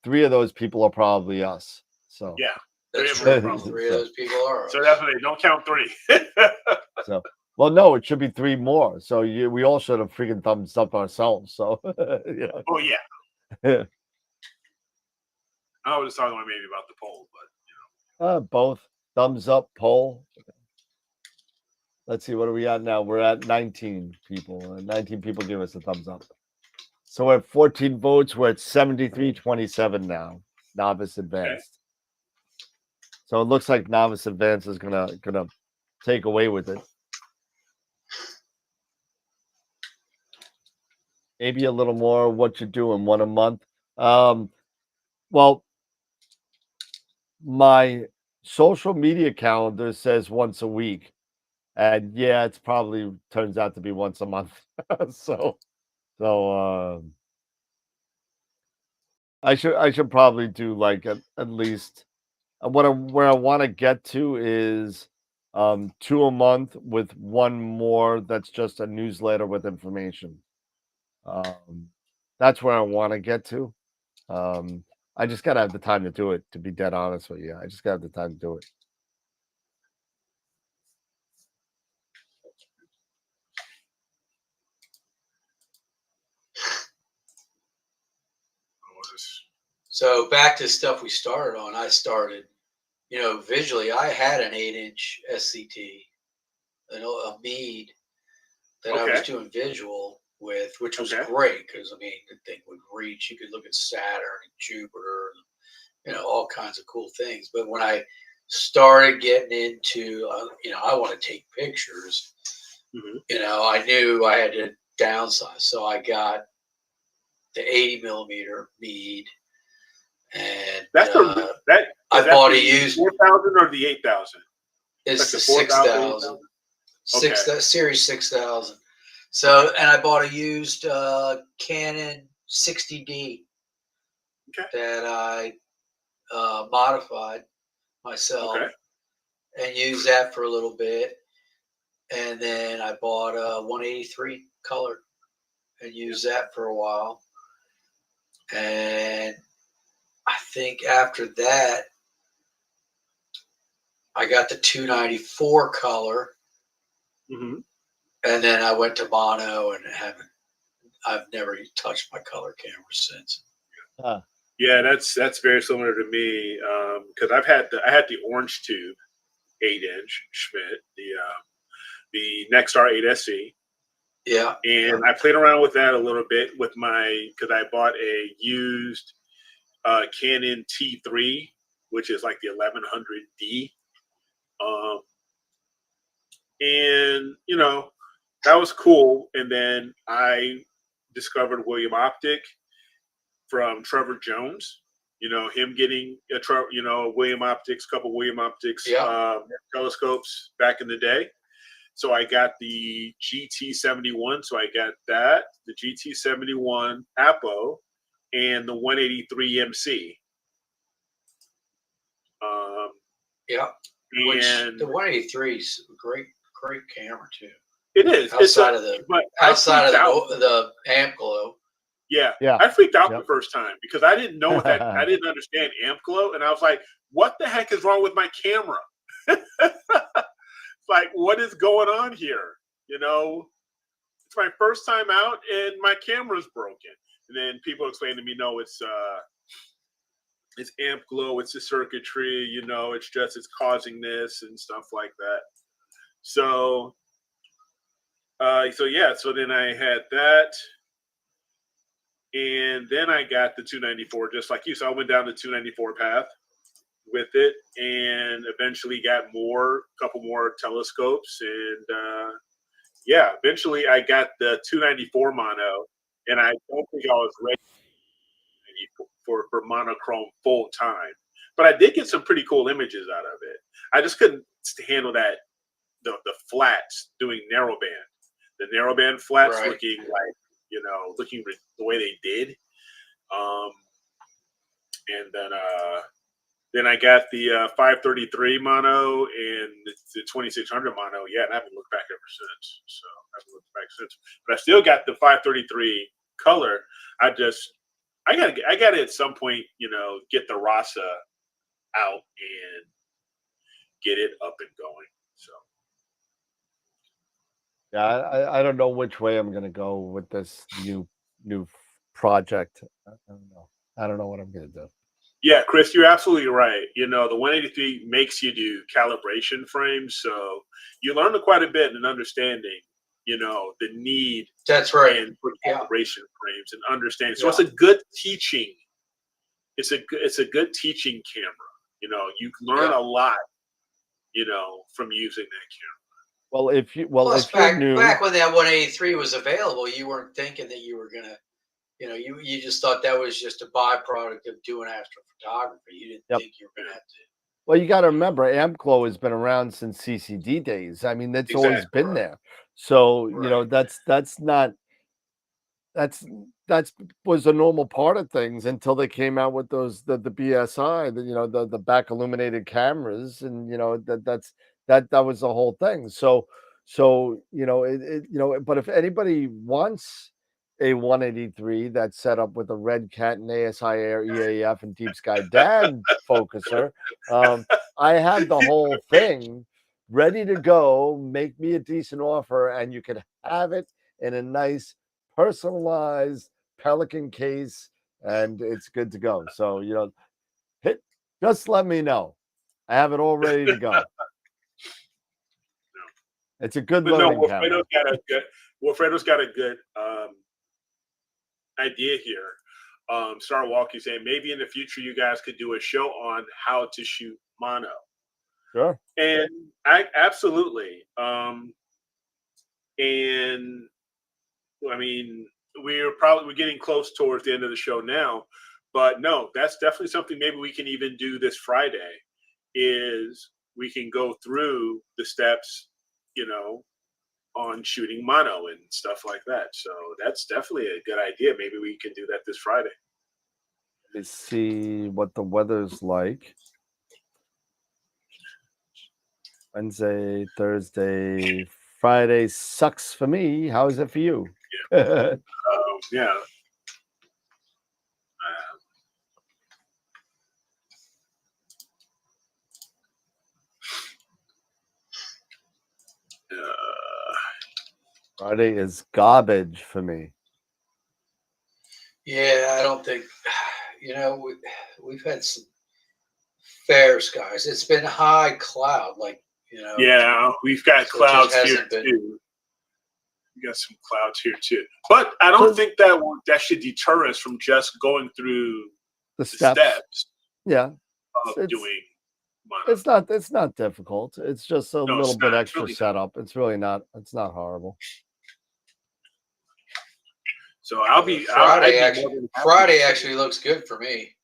3 of those people are probably us. So yeah, that's true. 3 of those people are us. So definitely don't count 3. So well, no, it should be 3 more. So we all should have freaking thumbs up ourselves. So Oh yeah. I was talking maybe about the poll, but both thumbs up poll. Let's see, what are we at now? We're at 19 people. 19 people give us a thumbs up. So we're at 14 votes. We're at 73-27 now. Novice advanced. Okay. So it looks like novice advanced is gonna take away with it. Maybe a little more. What you doing? 1 a month. Well, my social media calendar says once a week, and yeah, it's probably turns out to be once a month. so I should probably do like at least where I want to get to is 2 a month with 1 more that's just a newsletter with information. That's where I want to get to. I just gotta have the time to do it. To be dead honest with you, I just gotta have the time to do it. So back to stuff we started on. I started, visually. I had an 8-inch SCT, a Meade that I was doing visual with, which was great because the thing would reach. You could look at Saturn and Jupiter, and, all kinds of cool things. But when I started getting into, I want to take pictures. I knew I had to downsize, so I got the 80 millimeter Meade. And I bought a used 4,000 or the 8,000. It's the 6,000, Series 6,000. So, and I bought a used Canon 60D that I modified myself and used that for a little bit. And then I bought a 183 color and used that for a while. And I think after that, I got the 294 color, and then I went to mono, and I've never touched my color camera since. Yeah, that's very similar to me because I had the orange tube 8-inch Schmidt, the Nexstar 8SE. Yeah, and I played around with that a little bit with because I bought a used Canon T3, which is like the 1100D. And that was cool. And then I discovered William Optic from Trevor Jones. Him getting William Optics, couple William Optics telescopes back in the day. So I got the GT71. So I got that, the GT71 Apo, and the 183 MC. And the 183 is a great camera too. It is outside of the amp glow. Yeah. I freaked out the first time because I didn't know that. I didn't understand amp glow, and I was like, "What the heck is wrong with my camera?" Like, what is going on here? It's my first time out, and my camera's broken. And then people explain to me, "No, it's amp glow. It's the circuitry. It's causing this and stuff like that." So then I had that, and then I got the 294, just like you. So I went down the 294 path with it, and eventually got a couple more telescopes, and eventually I got the 294 mono, and I don't think I was ready for monochrome full time, but I did get some pretty cool images out of it. I just couldn't handle that the flats doing narrowband. The narrowband flats looking like, looking the way they did. And then I got the 533 mono and the 2600 mono. Yeah, and I haven't looked back ever since. So I haven't looked back since. But I still got the 533 color. I gotta at some point, get the Rasa out and get it up and going. So. Yeah, I don't know which way I'm gonna go with this new project. I don't know what I'm gonna do. Yeah, Chris, you're absolutely right. The 183 makes you do calibration frames, so you learn quite a bit in understanding, the need. That's right. And for calibration frames and understanding. So it's a good teaching. It's a good teaching camera. You learn a lot, from using that camera. Well, if you back when that 183 was available, you weren't thinking that you were gonna, you just thought that was just a byproduct of doing astrophotography. You didn't think you were gonna have to. Well, you got to remember, amp glow has been around since CCD days. I mean, that's always been there. So that was a normal part of things until they came out with the BSI, the back illuminated cameras, and that was the whole thing. So but if anybody wants A183 that's set up with a red cat and ASI Air EAF and Deep Sky DAD focuser. I have the whole thing ready to go. Make me a decent offer, and you can have it in a nice personalized Pelican case, and it's good to go. So, just let me know. I have it all ready to go. It's a good loading camera. Wilfredo's got a good idea here. Star Walkie saying maybe in the future you guys could do a show on how to shoot mono. Sure. And absolutely. And I mean, we're getting close towards the end of the show now, but no, that's definitely something maybe we can even do this Friday. Is we can go through the steps, on shooting mono and stuff like that. So that's definitely a good idea. Maybe we can do that this Friday. Let's see what the weather's like. Wednesday, Thursday, Friday sucks for me. How is it for you? Yeah. Yeah. Friday is garbage for me. Yeah, I don't think, we've had some fair skies. It's been high cloud, Yeah, we've got clouds here too. We got some clouds here too. But I don't think that should deter us from just going through the steps. Yeah. Of doing mono. It's not difficult. It's just a little bit extra setup. It's really not. It's not horrible. So I'll be Friday actually looks good for me.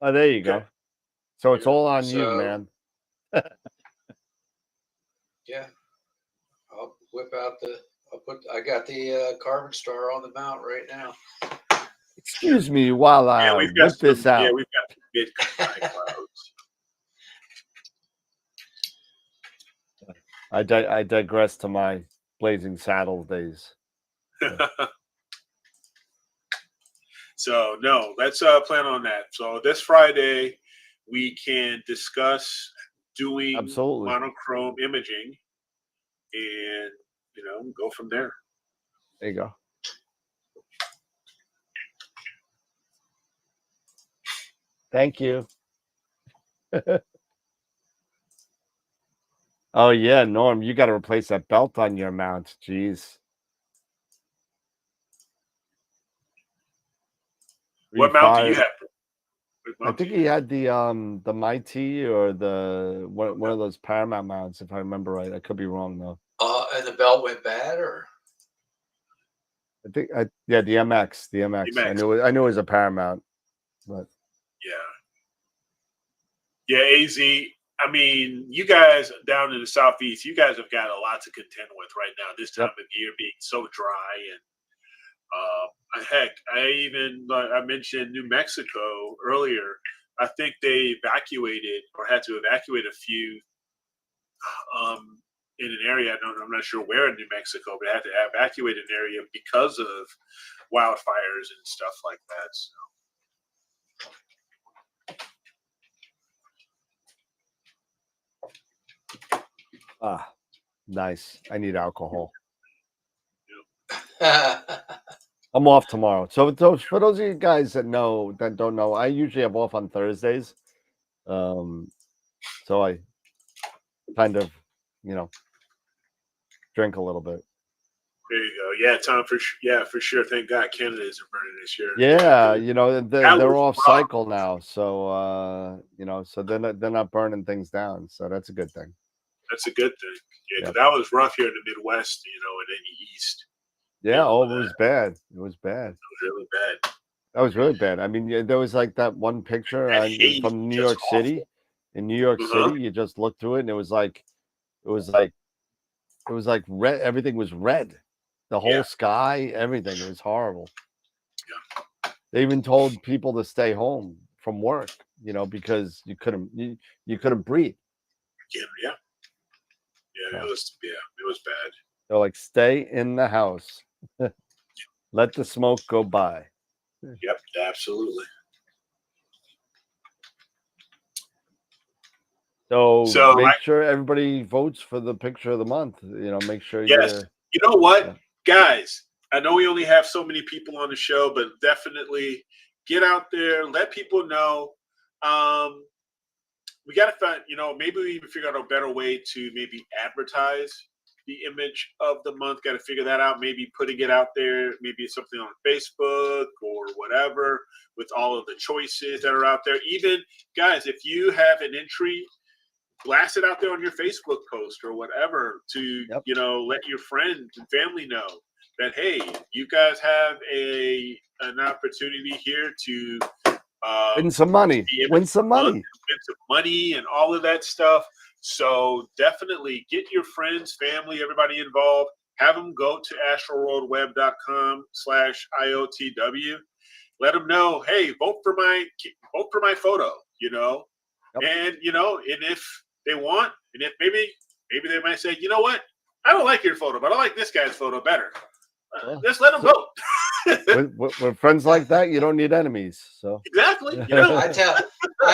Oh, there you go. So it's all on you, man. Yeah. I'll whip out I got the Carbon Star on the mount right now. Excuse me while I whip this out. Yeah, we've got some big clouds. I digress to my Blazing Saddles days. So no, let's plan on that. So this Friday we can discuss doing monochrome imaging and go from there. There you go. Thank you. Oh yeah, Norm, you got to replace that belt on your mount. Jeez. What mount do you have? I think he had the Mighty or the one of those Paramount mounts, if I remember right. I could be wrong though. And the belt went bad, or I think the MX, the MX. I knew it was a Paramount, but yeah, AZ. I mean, you guys down in the Southeast, you guys have got a lot to contend with right now. This time of year being so dry, and heck, I mentioned New Mexico earlier. I think they evacuated or had to evacuate a few in an area. I'm not sure where in New Mexico, but had to evacuate an area because of wildfires and stuff like that. So. Nice. I need alcohol. I'm off tomorrow. So for those of you guys that don't know, I usually have off on Thursdays. So I kind of, drink a little bit. There you go. Yeah, Tom, for sure. Thank God Canada isn't burning this year. Yeah, they're off cycle now. So so they're not burning things down. So that's a good thing. That's a good thing. Yeah, because that was rough here in the Midwest, and in the East. Yeah, it was bad. It was bad. It was really bad. That was really bad. I mean, there was like that one picture from New York City. In New York City, you just looked through it, and it was like red. Everything was red. The whole sky, everything. It was horrible. Yeah. They even told people to stay home from work, because you couldn't breathe. Yeah. It was bad. They're like, stay in the house. Let the smoke go by. Yep, absolutely. So make sure everybody votes for the picture of the month. Make sure you know what, guys, I know we only have so many people on the show, but definitely get out there, let people know. We got to find, maybe we even figure out a better way to maybe advertise the image of the month. Got to figure that out. Maybe putting it out there, maybe something on Facebook or whatever with all of the choices that are out there. Even, guys, if you have an entry, blast it out there on your Facebook post or whatever to, let your friends and family know that, hey, you guys have an opportunity here to win some money. Win some money and all of that stuff. So definitely get your friends, family, everybody involved. Have them go to astroworldweb.com/IOTW. Let them know, hey, vote for my photo, and and if they want, and if maybe they might say, you know what, I don't like your photo, but I like this guy's photo better. Just let them vote. with friends like that, you don't need enemies. So exactly, I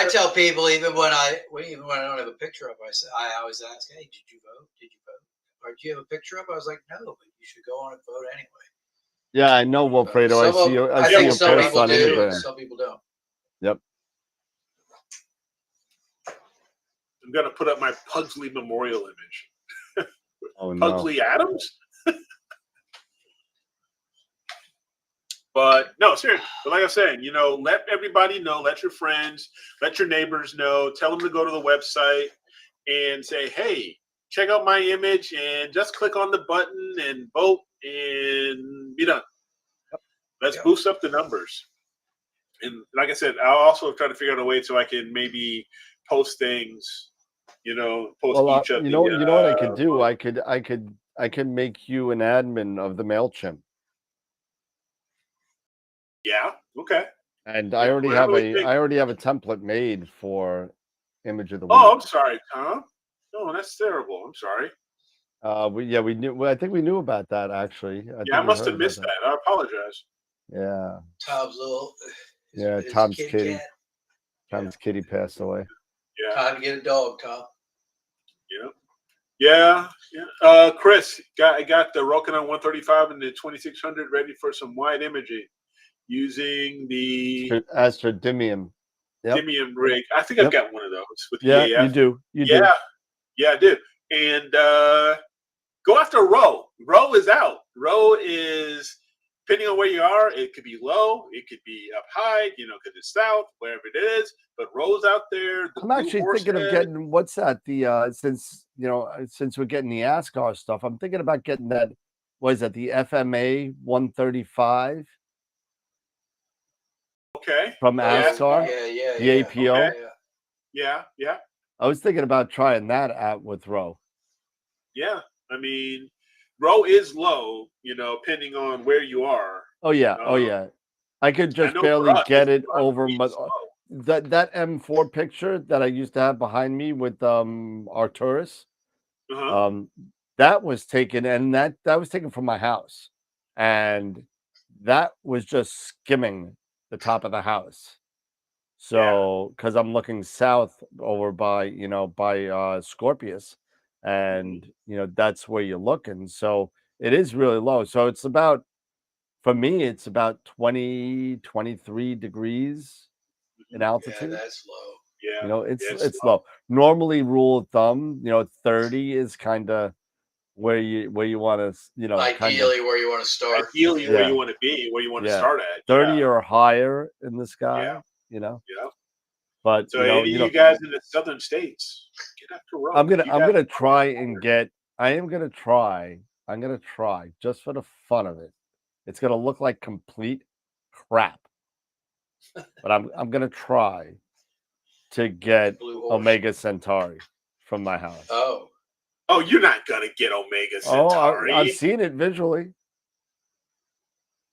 tell people even when I don't have a picture up, I always ask, hey, did you vote? Or do you have a picture up? I was like, no, but you should go on and vote anyway. Yeah, I know, Wilfredo. I see your post on Instagram. Some people don't. Yep. I'm gonna put up my Pugsley Memorial image. Oh, Pugsley Adams. But no, seriously. But like I said, let everybody know, let your friends, let your neighbors know, tell them to go to the website and say, hey, check out my image and just click on the button and vote and be done. Let's boost up the numbers. And like I said, I'll also try to figure out a way so I can maybe post things, each of you know what I could do? I could make you an admin of the MailChimp. Yeah. Okay. And I already have a template made for image of the week. Oh, I'm sorry, Tom. Oh, that's terrible. I'm sorry. We knew. I think we knew about that actually. I must have missed that. I apologize. Yeah. Tom's little. Tom's kitty. Tom's kitty passed away. Yeah. Time to get a dog, Tom. Yeah. Chris, I got the Rokinon 135 and the 2600 ready for some wide imaging using the AstroWorld Dimium rig. I think I've got one of those with the EAF. You do. Yeah, I do. And go after Row. Row is out. Row is, depending on where you are, it could be low, it could be up high, because it's south, wherever it is. But Row's out there. I'm actually thinking of getting, what's that? Since we're getting the ASCAR stuff, I'm thinking about getting that. What is that? The FMA 135. Okay. From ASCAR. Yeah. The APO. Okay. Yeah. I was thinking about trying that out with Row. Yeah. I mean, Row is low, depending on where you are. Oh yeah. I could just barely get it over my that M4 picture that I used to have behind me with Arturus. That was taken, and that was taken from my house, and that was just skimming the top of the house. So because I'm looking south over by Scorpius, and that's where you're looking. So it is really low. So it's about, for me, it's about 23 degrees in altitude. Yeah, that's low. Yeah. It's low. Normally, rule of thumb, 30 is kind of where you want to, ideally where you want to start. Ideally where you want to be, where you want to start at. 30 or higher in the sky. Yeah. But so any of you guys in the southern states, get after Row. I'm gonna try and get. I'm gonna try just for the fun of it. It's gonna look like complete crap, but I'm gonna try to get Omega Centauri from my house. Oh, you're not gonna get Omega Centauri. I've seen it visually.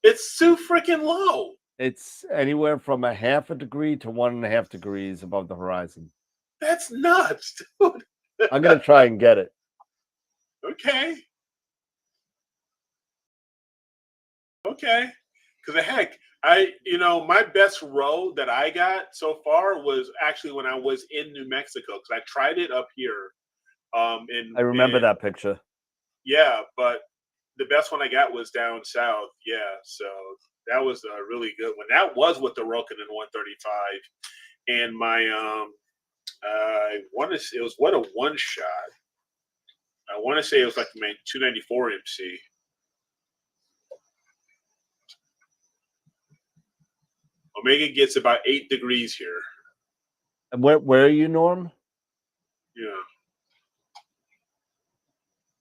It's too freaking low. It's anywhere from 0.5 degree to 1.5 degrees above the horizon. That's nuts, dude. I'm gonna try and get it. Okay. Because heck, my best row that I got so far was actually when I was in New Mexico, because I tried it up here. I remember that picture. Yeah, but the best one I got was down south. Yeah, so that was a really good one. That was with the Rokin in 135, and my I want to say it was what a one shot. I want to say it was like my 294 MC. Omega gets about 8 degrees here. And where are you, Norm? Yeah.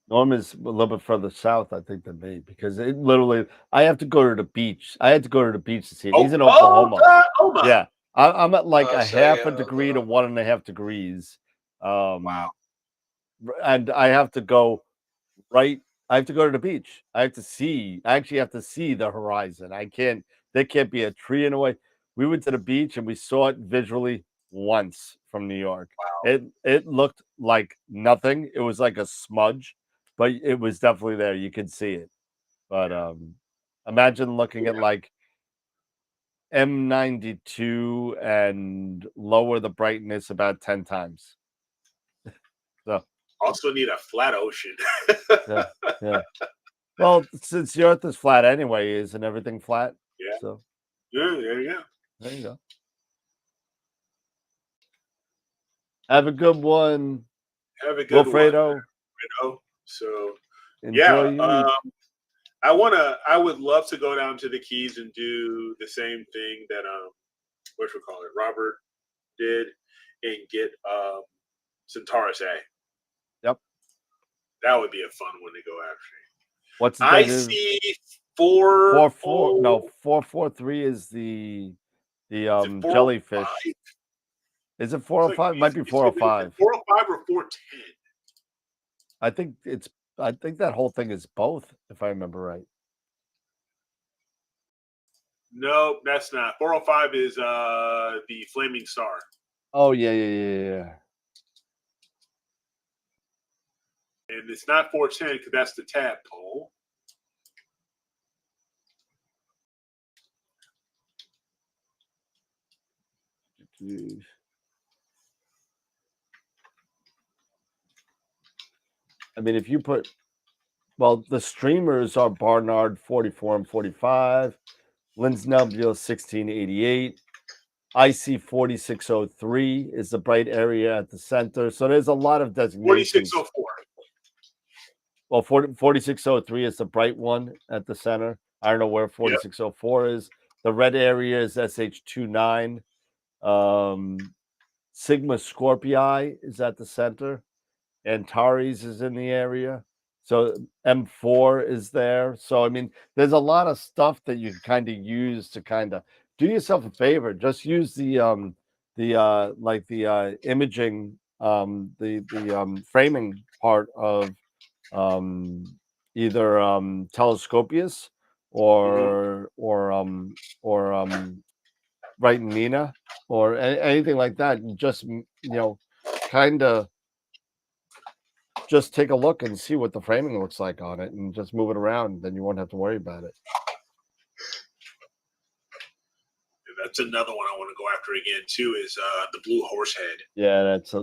Norm is a little bit further south, I think, than me, because it literally, I have to go to the beach. I had to go to the beach to see it. He's in Oklahoma. Oklahoma. Yeah. I'm at like a half a yeah, degree to 1.5 degrees. Wow. And I have to go right. I have to go to the beach. I actually have to see the horizon. There can't be a tree in the way. We went to the beach and we saw it visually once from New York. Wow. It looked like nothing. It was like a smudge, but it was definitely there. You could see it. But imagine looking at like M92 and lower the brightness about 10 times. So also need a flat ocean. yeah. Well, since the Earth is flat anyway, isn't everything flat? Yeah. So yeah, there you go. There you go. Have a good one. Have a good Wilfredo. one. So enjoy your week. I would love to go down to the Keys and do the same thing that Robert did and get Centaurus A. Yep. That would be a fun one to go after. What's the I see 443 No, 443 is the jellyfish. Is it 405? Might be 405. 405 or 410. I think that whole thing is both, if I remember right. No, that's not. 405 is the Flaming Star. Oh yeah. And it's not 410 because that's the tadpole. I mean, if you put, the streamers are Barnard 44 and 45, Linz Nebula 1688, IC 4603 is the bright area at the center. So there's a lot of designations. 4604. Well, 4603 is the bright one at the center. I don't know where 4604 is. The red area is SH29. Sigma Scorpii is at the center. Antares is in the area. So M4 is there. So, I mean, there's a lot of stuff that you kind of use to kind of do yourself a favor. Just use the imaging, the framing part of either Telescopius or Right Nina or anything like that. And just kind of just take a look and see what the framing looks like on it, and just move it around. Then you won't have to worry about it. That's another one I want to go after again too. Is the blue horse head? Yeah, that's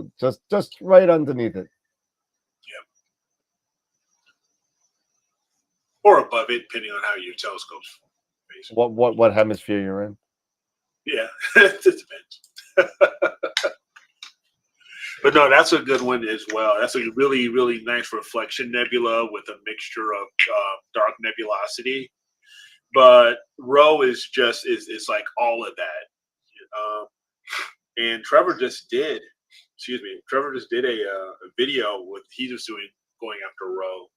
just right underneath it. Or above it, depending on how your telescope's facing. What hemisphere you're in? Yeah, it depends. But no, that's a good one as well. That's a really, really nice reflection nebula with a mixture of dark nebulosity. But Rho is like all of that. And Trevor just did a video he was going after Rho.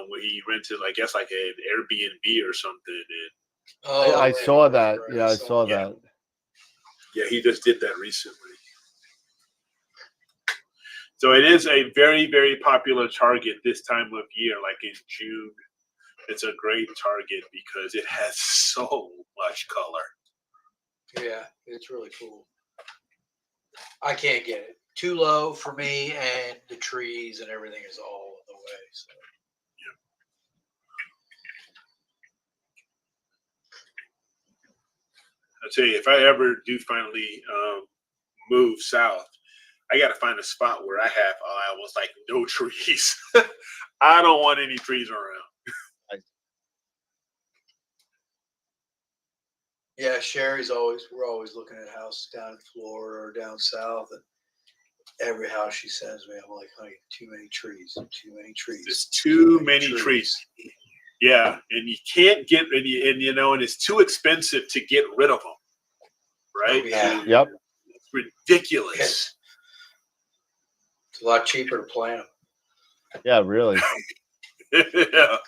Where he rented, I guess, like an Airbnb or something. And I saw that. Yeah, I saw that. Yeah, he just did that recently. So it is a very, very popular target this time of year, like in June. It's a great target because it has so much color. Yeah, it's really cool. I can't get it. Too low for me, and the trees and everything is all in the way. So. I tell you, if I ever do finally move south, I got to find a spot where I have almost like no trees. I don't want any trees around. Yeah, we're always looking at houses down in Florida or down south, and every house she sends me, I'm like, honey, too many trees, too many trees. There's too many trees. Yeah, and you can't get and it's too expensive to get rid of them. Right? Yeah. Yep. It's ridiculous. Yes. It's a lot cheaper to plant them. Yeah, really. Yeah.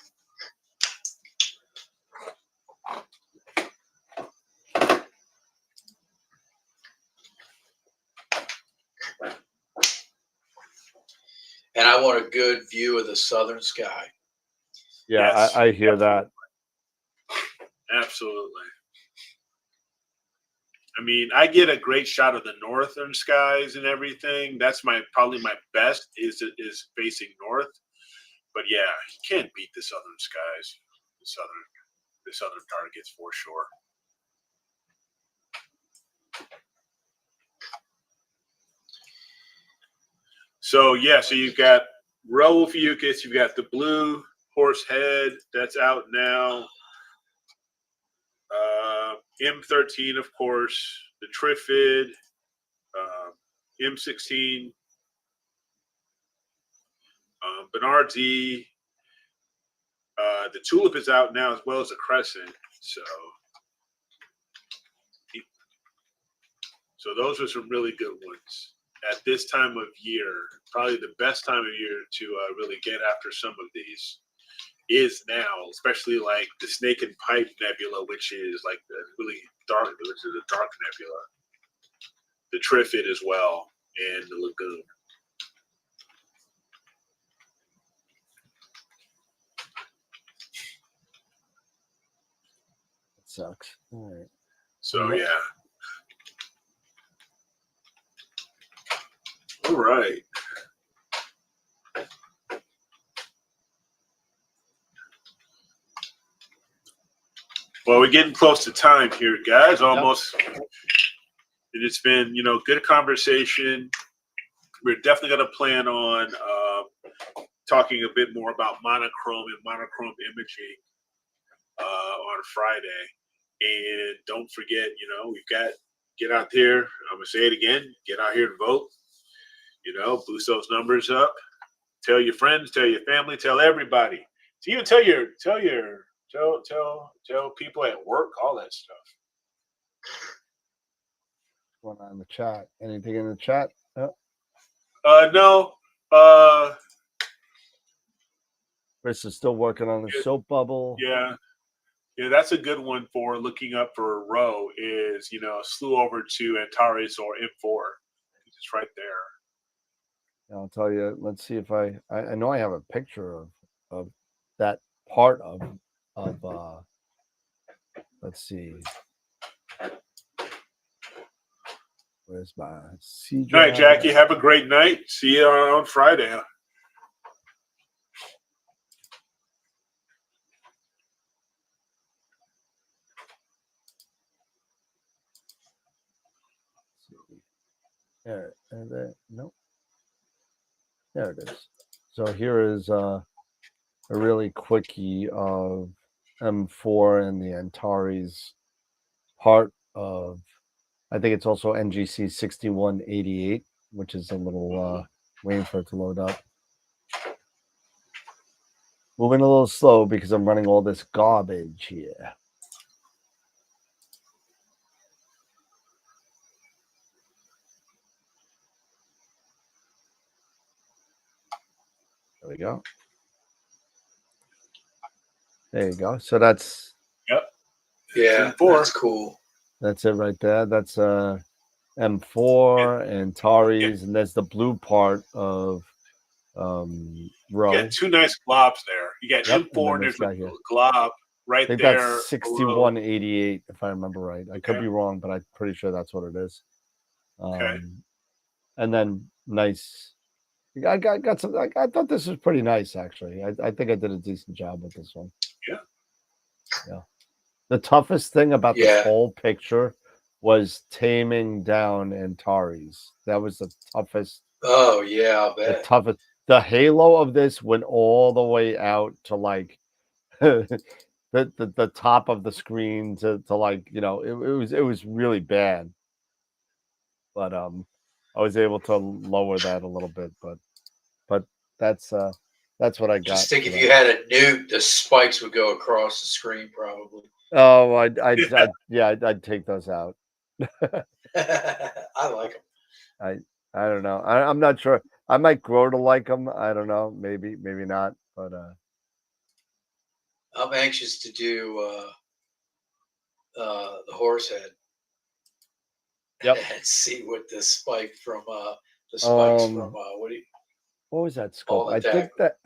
And I want a good view of the southern sky. Yeah, yes, I hear that. Absolutely. I mean, I get a great shot of the northern skies and everything. That's probably my best is facing north. But yeah, you can't beat the southern skies, the southern targets for sure. So yeah, so you've got Roe Fucus, you've got the blue horse head that's out now. M13, of course, the Trifid, M16, Bernard's E. The Tulip is out now as well as the Crescent. So those are some really good ones at this time of year. Probably the best time of year to really get after some of these is now, especially like the Snake and Pipe Nebula, which is like the really dark, which is a dark nebula. The Trifid as well, and the Lagoon. It sucks. All right. So yeah. All right. Well, we're getting close to time here, guys. Almost. Yep. It's been, good conversation. We're definitely going to plan on talking a bit more about monochrome and monochrome imaging on Friday. And don't forget, we've got get out there. I'm going to say it again. Get out here and vote. Boost those numbers up. Tell your friends, tell your family, tell everybody. So even tell people at work, all that stuff. What's going on in the chat? Anything in the chat? No. Chris is still working on the soap bubble. Yeah, that's a good one for looking up for Roe. Is slew over to Antares or M4. It's right there. I'll tell you. Let's see if I know I have a picture of that part of let's see. Where's my C drive? All right, Jackie. Have a great night. See you on Friday. There, nope. There it is. So here is a really quickie of M4 and the Antares part of, I think it's also NGC 6188, which is a little waiting for it to load up. Moving a little slow because I'm running all this garbage here. There we go. There you go. So that's yeah, that's cool. That's it right there. That's M4 and Antares, and that's the blue part of Roe. You got two nice globs there. You got M4 and there's a glob right there. I think that's 6188, if I remember right. I could be wrong, but I'm pretty sure that's what it is. And then nice. I got some. I thought this was pretty nice, actually. I think I did a decent job with this one. Yeah. The toughest thing about this whole picture was taming down Antares. That was the toughest. Oh yeah, I'll The bet. toughest. The halo of this went all the way out to like the top of the screen to like, you know, it was really bad. But I was able to lower that a little bit, but that's what I got. Just think if you had a nuke, the spikes would go across the screen probably. Oh, I'd take those out. I like them. I don't know. I'm not sure. I might grow to like them. I don't know. Maybe not. But I'm anxious to do the horse head. Yep. And see what the spike from the spikes from what was that scope? I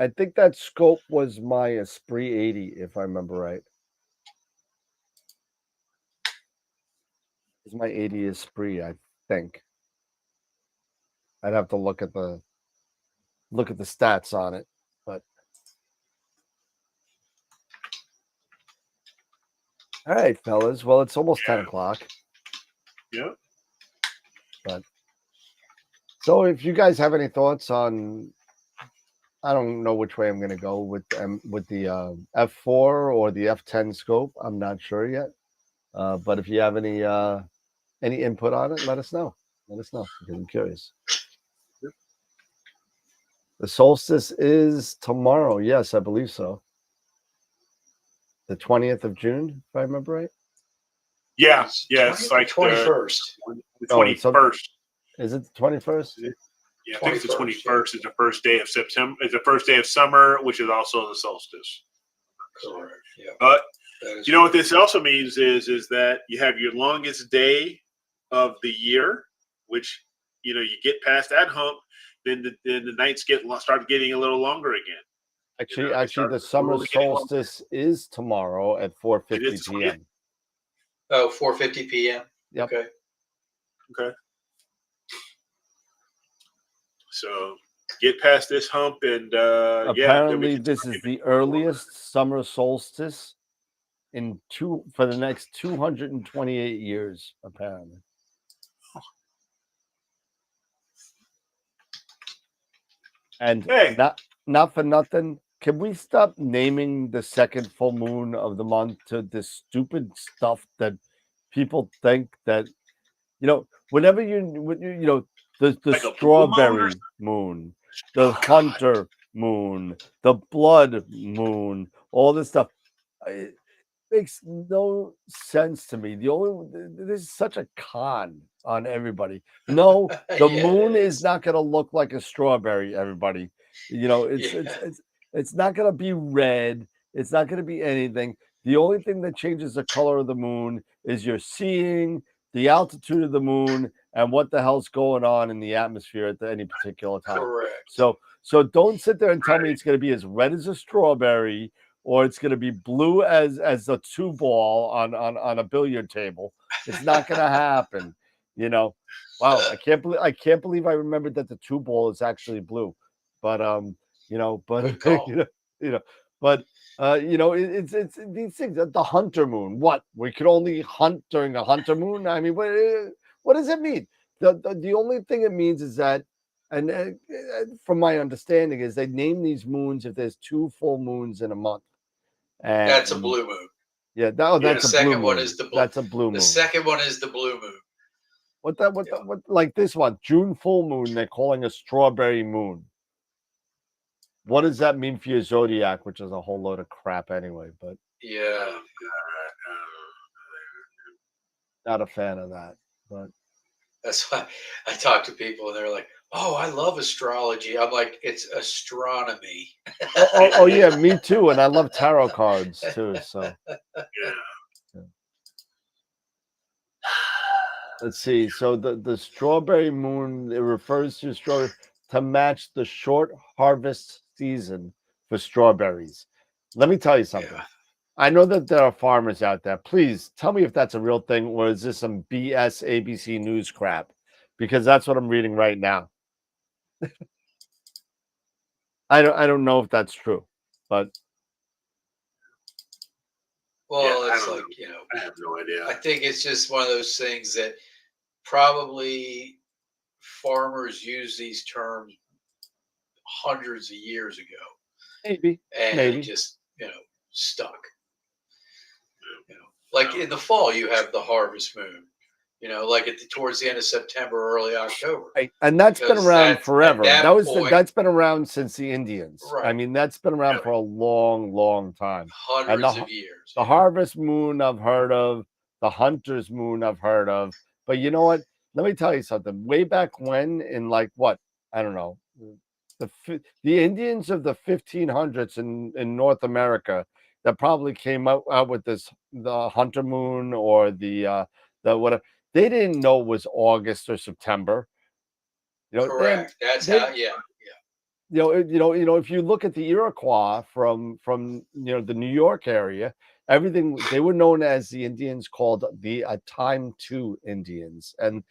think that scope was my Esprit 80, if I remember right. It's my 80 Esprit, I think. I'd have to look at the stats on it, but all right, fellas. Well, it's almost 10 o'clock. Yep. But so if you guys have any thoughts on, I don't know which way I'm going to go with the F4 or the F10 scope. I'm not sure yet. But if you have any input on it, let us know. Let us know because I'm curious. The solstice is tomorrow. Yes, I believe so. The 20th of June, if I remember right. Yeah, it's like 21st. The 21st. Is it the 21st? Yeah, I think it's the 21st. It's the first day of September. It's the first day of summer, which is also the solstice. Correct. Yeah. But you know what this also means is that you have your longest day of the year, which you get past that hump, then the nights start getting a little longer again. Actually, the summer solstice is tomorrow at 4:50 p.m. Oh, 4:50 p.m. Yep. Okay. So get past this hump, and apparently this is the earliest summer solstice for the next 228 years. Apparently. And not for nothing. Can we stop naming the second full moon of the month to this stupid stuff that people think that, whenever the like strawberry moon, the hunter moon, the blood moon, all this stuff. It makes no sense to me. This is such a con on everybody. No, the moon is not going to look like a strawberry, everybody. It's not going to be red. It's not going to be anything. The only thing that changes the color of the moon is you're seeing the altitude of the moon and what the hell's going on in the atmosphere at any particular time. Correct. So don't sit there and tell me it's going to be as red as a strawberry or it's going to be blue as a two ball on a billiard table. It's not going to happen. Wow, I can't believe I remembered that the two ball is actually blue. But it's these things. The hunter moon. What? We could only hunt during a hunter moon? I mean, what does it mean? The only thing it means is that, and from my understanding, is they name these moons if there's two full moons in a month. And that's a blue moon. Yeah, that's the a blue second moon. one is the blue. That's a blue moon. The second one is the blue moon. What like this one, June full moon, they're calling a strawberry moon. What does that mean for your zodiac, which is a whole load of crap anyway, but yeah. Not a fan of that. But that's why I talk to people and they're like, "Oh, I love astrology." I'm like, "It's astronomy." oh yeah, me too. And I love tarot cards too. So yeah. Let's see. So the strawberry moon, it refers to strawberry to match the short harvest season for strawberries. Let me tell you something. Yeah. I know that there are farmers out there. Please tell me if that's a real thing or is this some BS ABC News crap? Because that's what I'm reading right now. I don't know if that's true, but Well, Yeah, it's I don't like, know. I have no idea. I think it's just one of those things that probably farmers use these terms hundreds of years ago. Maybe. And it just, stuck. Like in the fall, you have the harvest moon. Like towards the end of September, early October. Right. And that's been around forever. That's been around since the Indians. Right. I mean, that's been around for a long, long time. Hundreds of years. The harvest moon I've heard of, the hunter's moon I've heard of. But you know what? Let me tell you something. Way back when, in like what? I don't know. The Indians of the 1500s in North America that probably came out with the hunter moon or the whatever. They didn't know it was August or September. Correct. That's how. Yeah. If you look at the Iroquois from the New York area, everything, they were known as the Indians called the time to Indians, and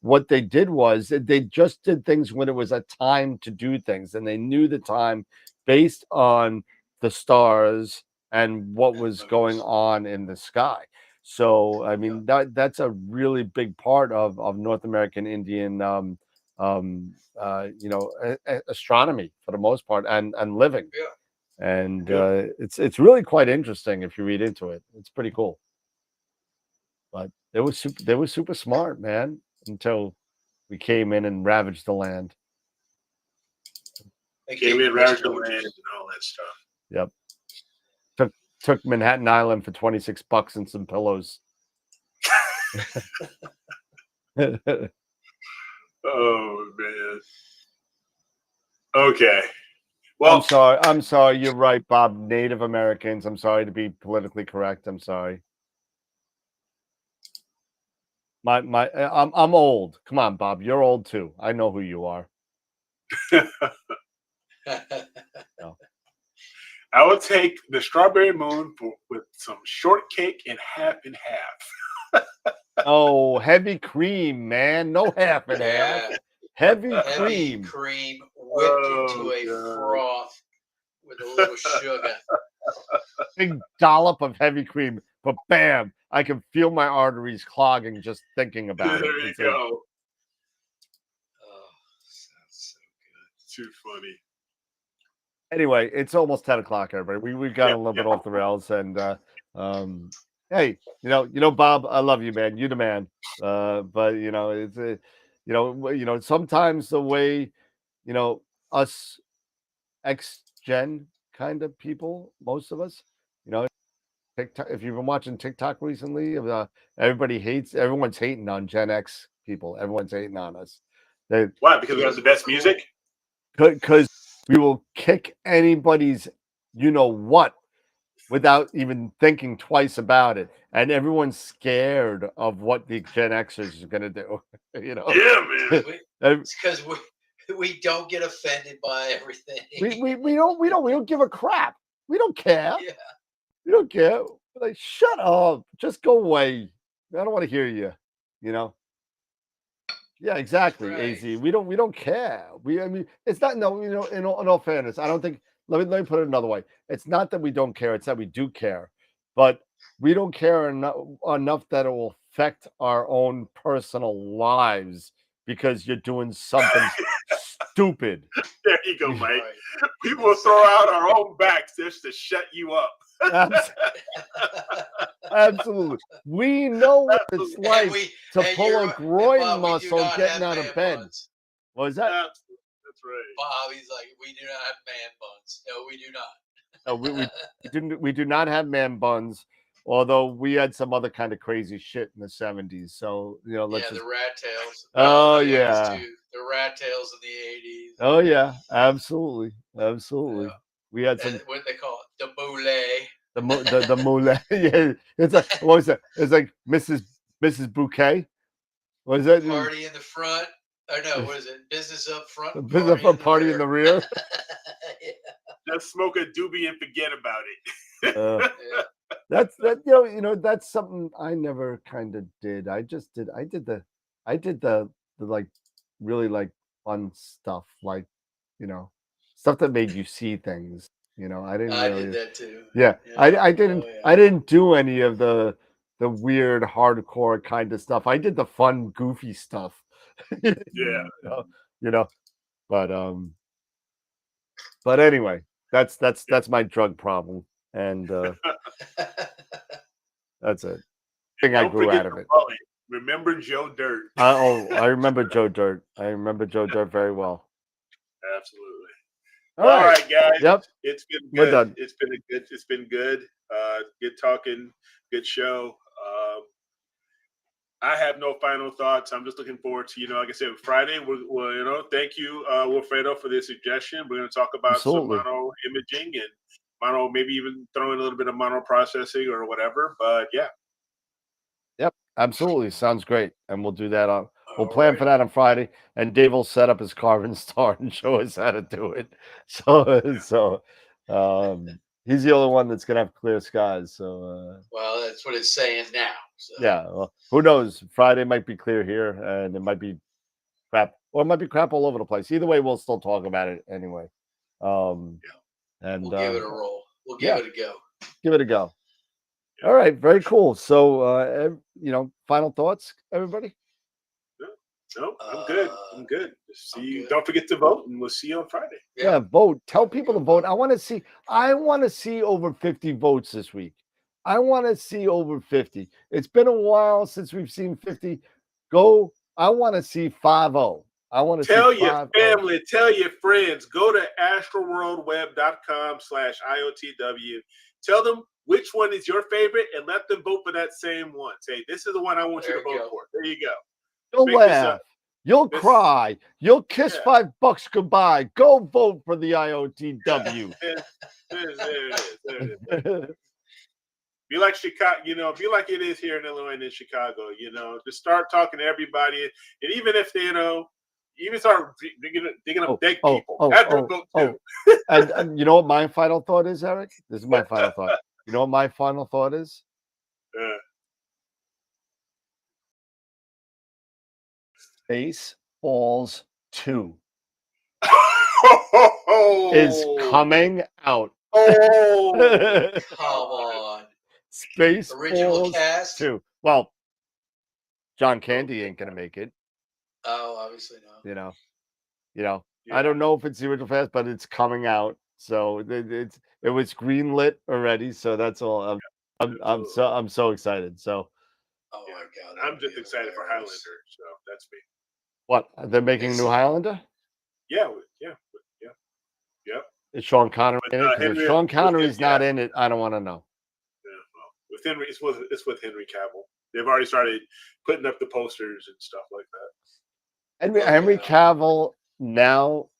what they did was they just did things when it was a time to do things, and they knew the time based on the stars and what was going on in the sky. So I mean that's a really big part of North American Indian astronomy for the most part and living. And it's really quite interesting if you read into it. It's pretty cool. But they were super smart, man, until we came in and ravaged the land. They came in, ravaged the land, and all that stuff. Yep. Took Manhattan Island for $26 and some pillows. Oh man. Okay. Well, I'm sorry. You're right, Bob. Native Americans. I'm sorry to be politically correct. I'm sorry. I'm old. Come on, Bob. You're old too. I know who you are. No. I would take the strawberry moon with some shortcake and half. Oh, heavy cream, man. No half and half. Heavy cream. Cream whipped into a froth with a little sugar. Big dollop of heavy cream. But bam, I can feel my arteries clogging just thinking about it. There you go. Oh, sounds so good. Too funny. Anyway, it's almost 10 o'clock, everybody. We've got a little bit off the rails, and hey, Bob, I love you, man. You're the man. But it's sometimes the way, us ex-gen kind of people, most of us, TikTok, if you've been watching TikTok recently, everyone's hating on Gen X people. Everyone's hating on us. Why? Because we have the best music? Because we will kick anybody's what without even thinking twice about it. And everyone's scared of what the Gen Xers are going to do. Yeah, man. It's because we don't get offended by everything. We don't give a crap. We don't care. Yeah. We don't care. We're like, shut up. Just go away. I don't want to hear you. Yeah, exactly. Right. AZ. We don't care. It's not. No, in all fairness, I don't think. Let me put it another way. It's not that we don't care. It's that we do care, but we don't care enough that it will affect our own personal lives because you're doing something stupid. There you go, Mike. We will throw out our own backs just to shut you up. Absolutely. We know what it's like to pull a groin muscle getting out of bed. Buns. What is that? That's right. Bob, he's like, we do not have man buns. No, we do not. No, we do not have man buns, although we had some other kind of crazy shit in the 70s. So, the rat tails. Oh, yeah. The rat tails of the 80s. Oh, yeah. Absolutely. Yeah. We had some. What they call it? The moulet. The moulet. Yeah. It's like, what was that? It's like Mrs. Bouquet. What is that? Party in the front. Or no, what is it? Business up front. Business up front, party in the rear. Yeah. Just smoke a doobie and forget about it. That's that's something I never kind of did. I did the like really like fun stuff, like stuff that made you see things. You know, I didn't I really. did that too. Yeah, Yeah. I didn't. Oh, yeah. I didn't do any of the weird hardcore kind of stuff. I did the fun, goofy stuff. Yeah. You know, but anyway, that's my drug problem, and that's it. Thing I Don't grew forget out of the it. mullet. Remember Joe Dirt. I remember Joe Dirt. I remember Joe Dirt very well. Absolutely. All right, guys. Yep. It's been We're good. done. It's been good. Good talking. Good show. I have no final thoughts. I'm just looking forward to, like I said, Friday. We'll thank you, Wilfredo, for the suggestion. We're going to talk about some mono imaging and mono, maybe even throw in a little bit of mono processing or whatever. But yeah. Yep, absolutely. Sounds great. And we'll do that we'll plan for that on Friday. And Dave will set up his Carvin Star and show us how to do it. So he's the only one that's gonna have clear skies. So well, that's what it's saying now. So. Yeah, well, who knows? Friday might be clear here, and it might be crap, or it might be crap all over the place. Either way, we'll still talk about it anyway. And we'll give it a roll. We'll give it a go. Give it a go. All right, very cool. So, final thoughts, everybody? No, I'm good. I'm good. See you. Don't forget to vote, and we'll see you on Friday. Yeah, vote. Tell people to vote. I want to see over 50 votes this week. I want to see over 50. It's been a while since we've seen 50. I want to see 5-0. I want to tell see your family, tell your friends, go to astroworldweb.com/IOTW. Tell them which one is your favorite and let them vote for that same one. Say, this is the one I want you to vote for. There you go. You'll laugh. You'll cry. You'll kiss $5 goodbye. Go vote for the IOTW. There it is. Be like Chicago, be like it is here in Illinois and in Chicago, just start talking to everybody. And even if they, even start digging up dead people. Vote too. And you know what my final thought is, Eric? This is my final thought. You know what my final thought is? Spaceballs 2 is coming out. Oh, come on. Spaceballs original cast 2. Well, John Candy ain't gonna make it. Oh, obviously not. Yeah. I don't know if it's the original cast, but it's coming out. So it was greenlit already. So that's all. I'm so excited. So. Oh my God! I'm just excited for Highlander. So that's me. What, they're making a new Highlander? Yeah. Is Sean Connery in it? Because if Sean Connery's not in it, I don't want to know. Yeah, well, with Henry, it's with Henry Cavill. They've already started putting up the posters and stuff like that. Henry Cavill now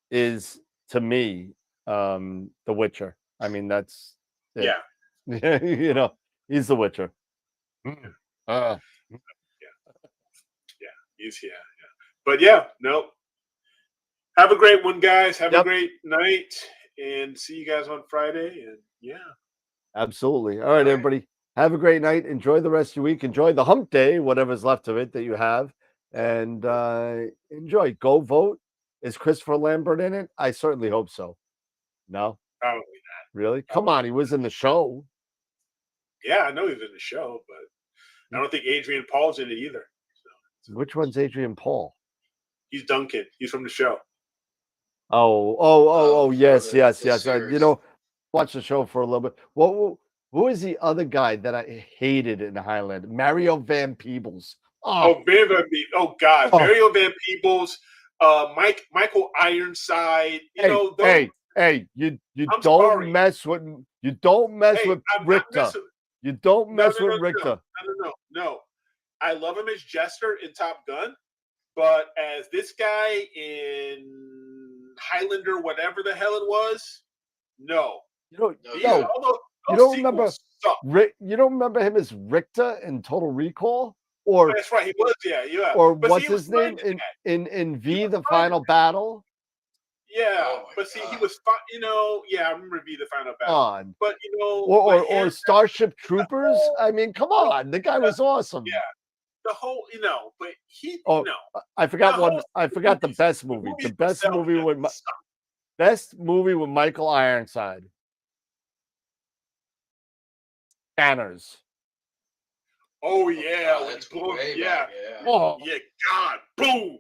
is, to me, The Witcher. I mean, that's it. Yeah. He's The Witcher. But no. Have a great one, guys. Have a great night, and see you guys on Friday. And absolutely. All right, everybody. Have a great night. Enjoy the rest of your week. Enjoy the hump day, whatever's left of it that you have, and enjoy. Go vote. Is Christopher Lambert in it? I certainly hope so. No, probably not. Really? Come on, he was in the show. Yeah, I know he was in the show, but I don't think Adrian Paul's in it either. So. Which one's Adrian Paul? He's Duncan. He's from the show. Oh, yes. Watch the show for a little bit. Who is the other guy that I hated in Highlander? Mario Van Peebles. Mario Van Peebles. Oh God, Mario Van Peebles. Michael Ironside. You don't mess with Richter. You don't mess with Richter. No. I love him as Jester in Top Gun, but as this guy in Highlander, whatever the hell it was, no. You don't remember him as Richter in Total Recall? Or that's right, he was, yeah. Or what's his name in V, the Final Battle? Yeah, but see, he was, I remember V, the Final Battle. But or Starship Troopers. I mean, come on, the guy was awesome. Yeah, the whole, but he, I forgot one. I forgot the best movie. The best movie with Best movie with Michael Ironside. Scanners. Oh yeah, Oh, when that's boom, way yeah. back, yeah. Oh, Yeah, God, boom.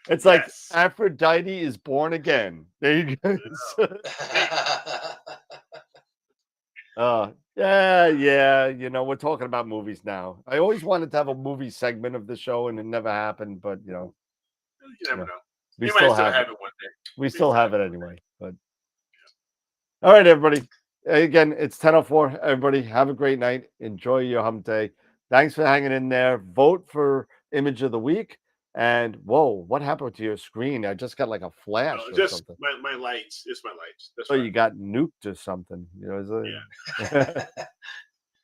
it's like Aphrodite is born again. There you go. Yeah. You know, we're talking about movies now. I always wanted to have a movie segment of the show, and it never happened. But you know, you never know. we You still might still have have it. it one day. We still have it anyway. But all right, everybody. Again, it's 10:04. Everybody, have a great night. Enjoy your hump day. Thanks for hanging in there. Vote for Image of the Week. And whoa, what happened to your screen? I just got like a flash or Just something. my lights. It's my lights. That's Oh, right. you got nuked or something. You know, Yeah.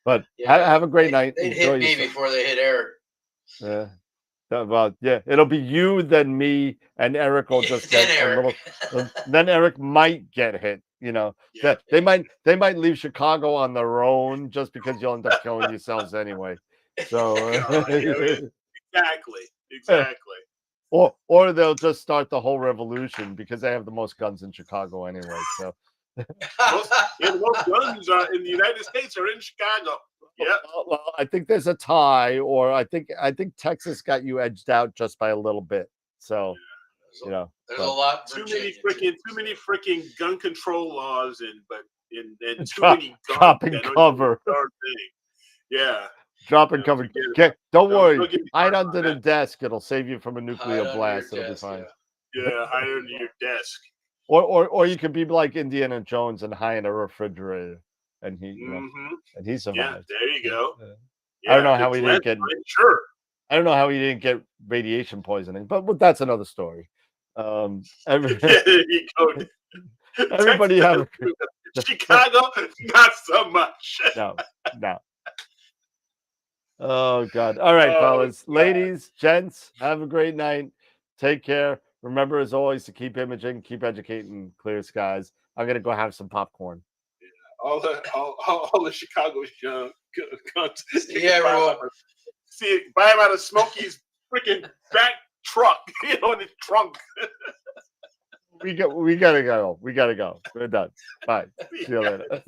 But Yeah, have a great night. They'd Enjoy hit me yourself. before they hit Eric. Yeah. Well, yeah, it'll be you, then me, and Eric will just Then get a Eric. little. Then Eric might get hit. You know, Yeah. they might leave Chicago on their own just because you'll end up killing yourselves anyway. So Exactly. or they'll just start the whole revolution because they have the most guns in Chicago anyway. So most guns are in the United States are in Chicago. Yeah. Well, I think there's a tie, or I think Texas got you edged out just by a little bit. So you know, there's a lot. Too many freaking gun control laws, and too many guns dropping cover. Yeah. Dropping cover. Don't worry. Hide started under the desk. It'll save you from a nuclear blast. It'll be fine. Yeah, hide under your desk. Or you could be like Indiana Jones and hide in a refrigerator, and he survived. Yeah, there you go. I don't know how he didn't get. Sure. I don't know how he didn't get radiation poisoning, but that's another story. There you go. Everybody have Chicago, not so much. No. Oh God! All right, fellas, ladies, gents, have a great night. Take care. Remember, as always, to keep imaging, keep educating, clear skies. I'm gonna go have some popcorn. Yeah, all the Chicago guns. Yeah, everyone. Buy him out of Smokey's freaking back truck, in his trunk. We gotta go. We're done. Bye. See you later.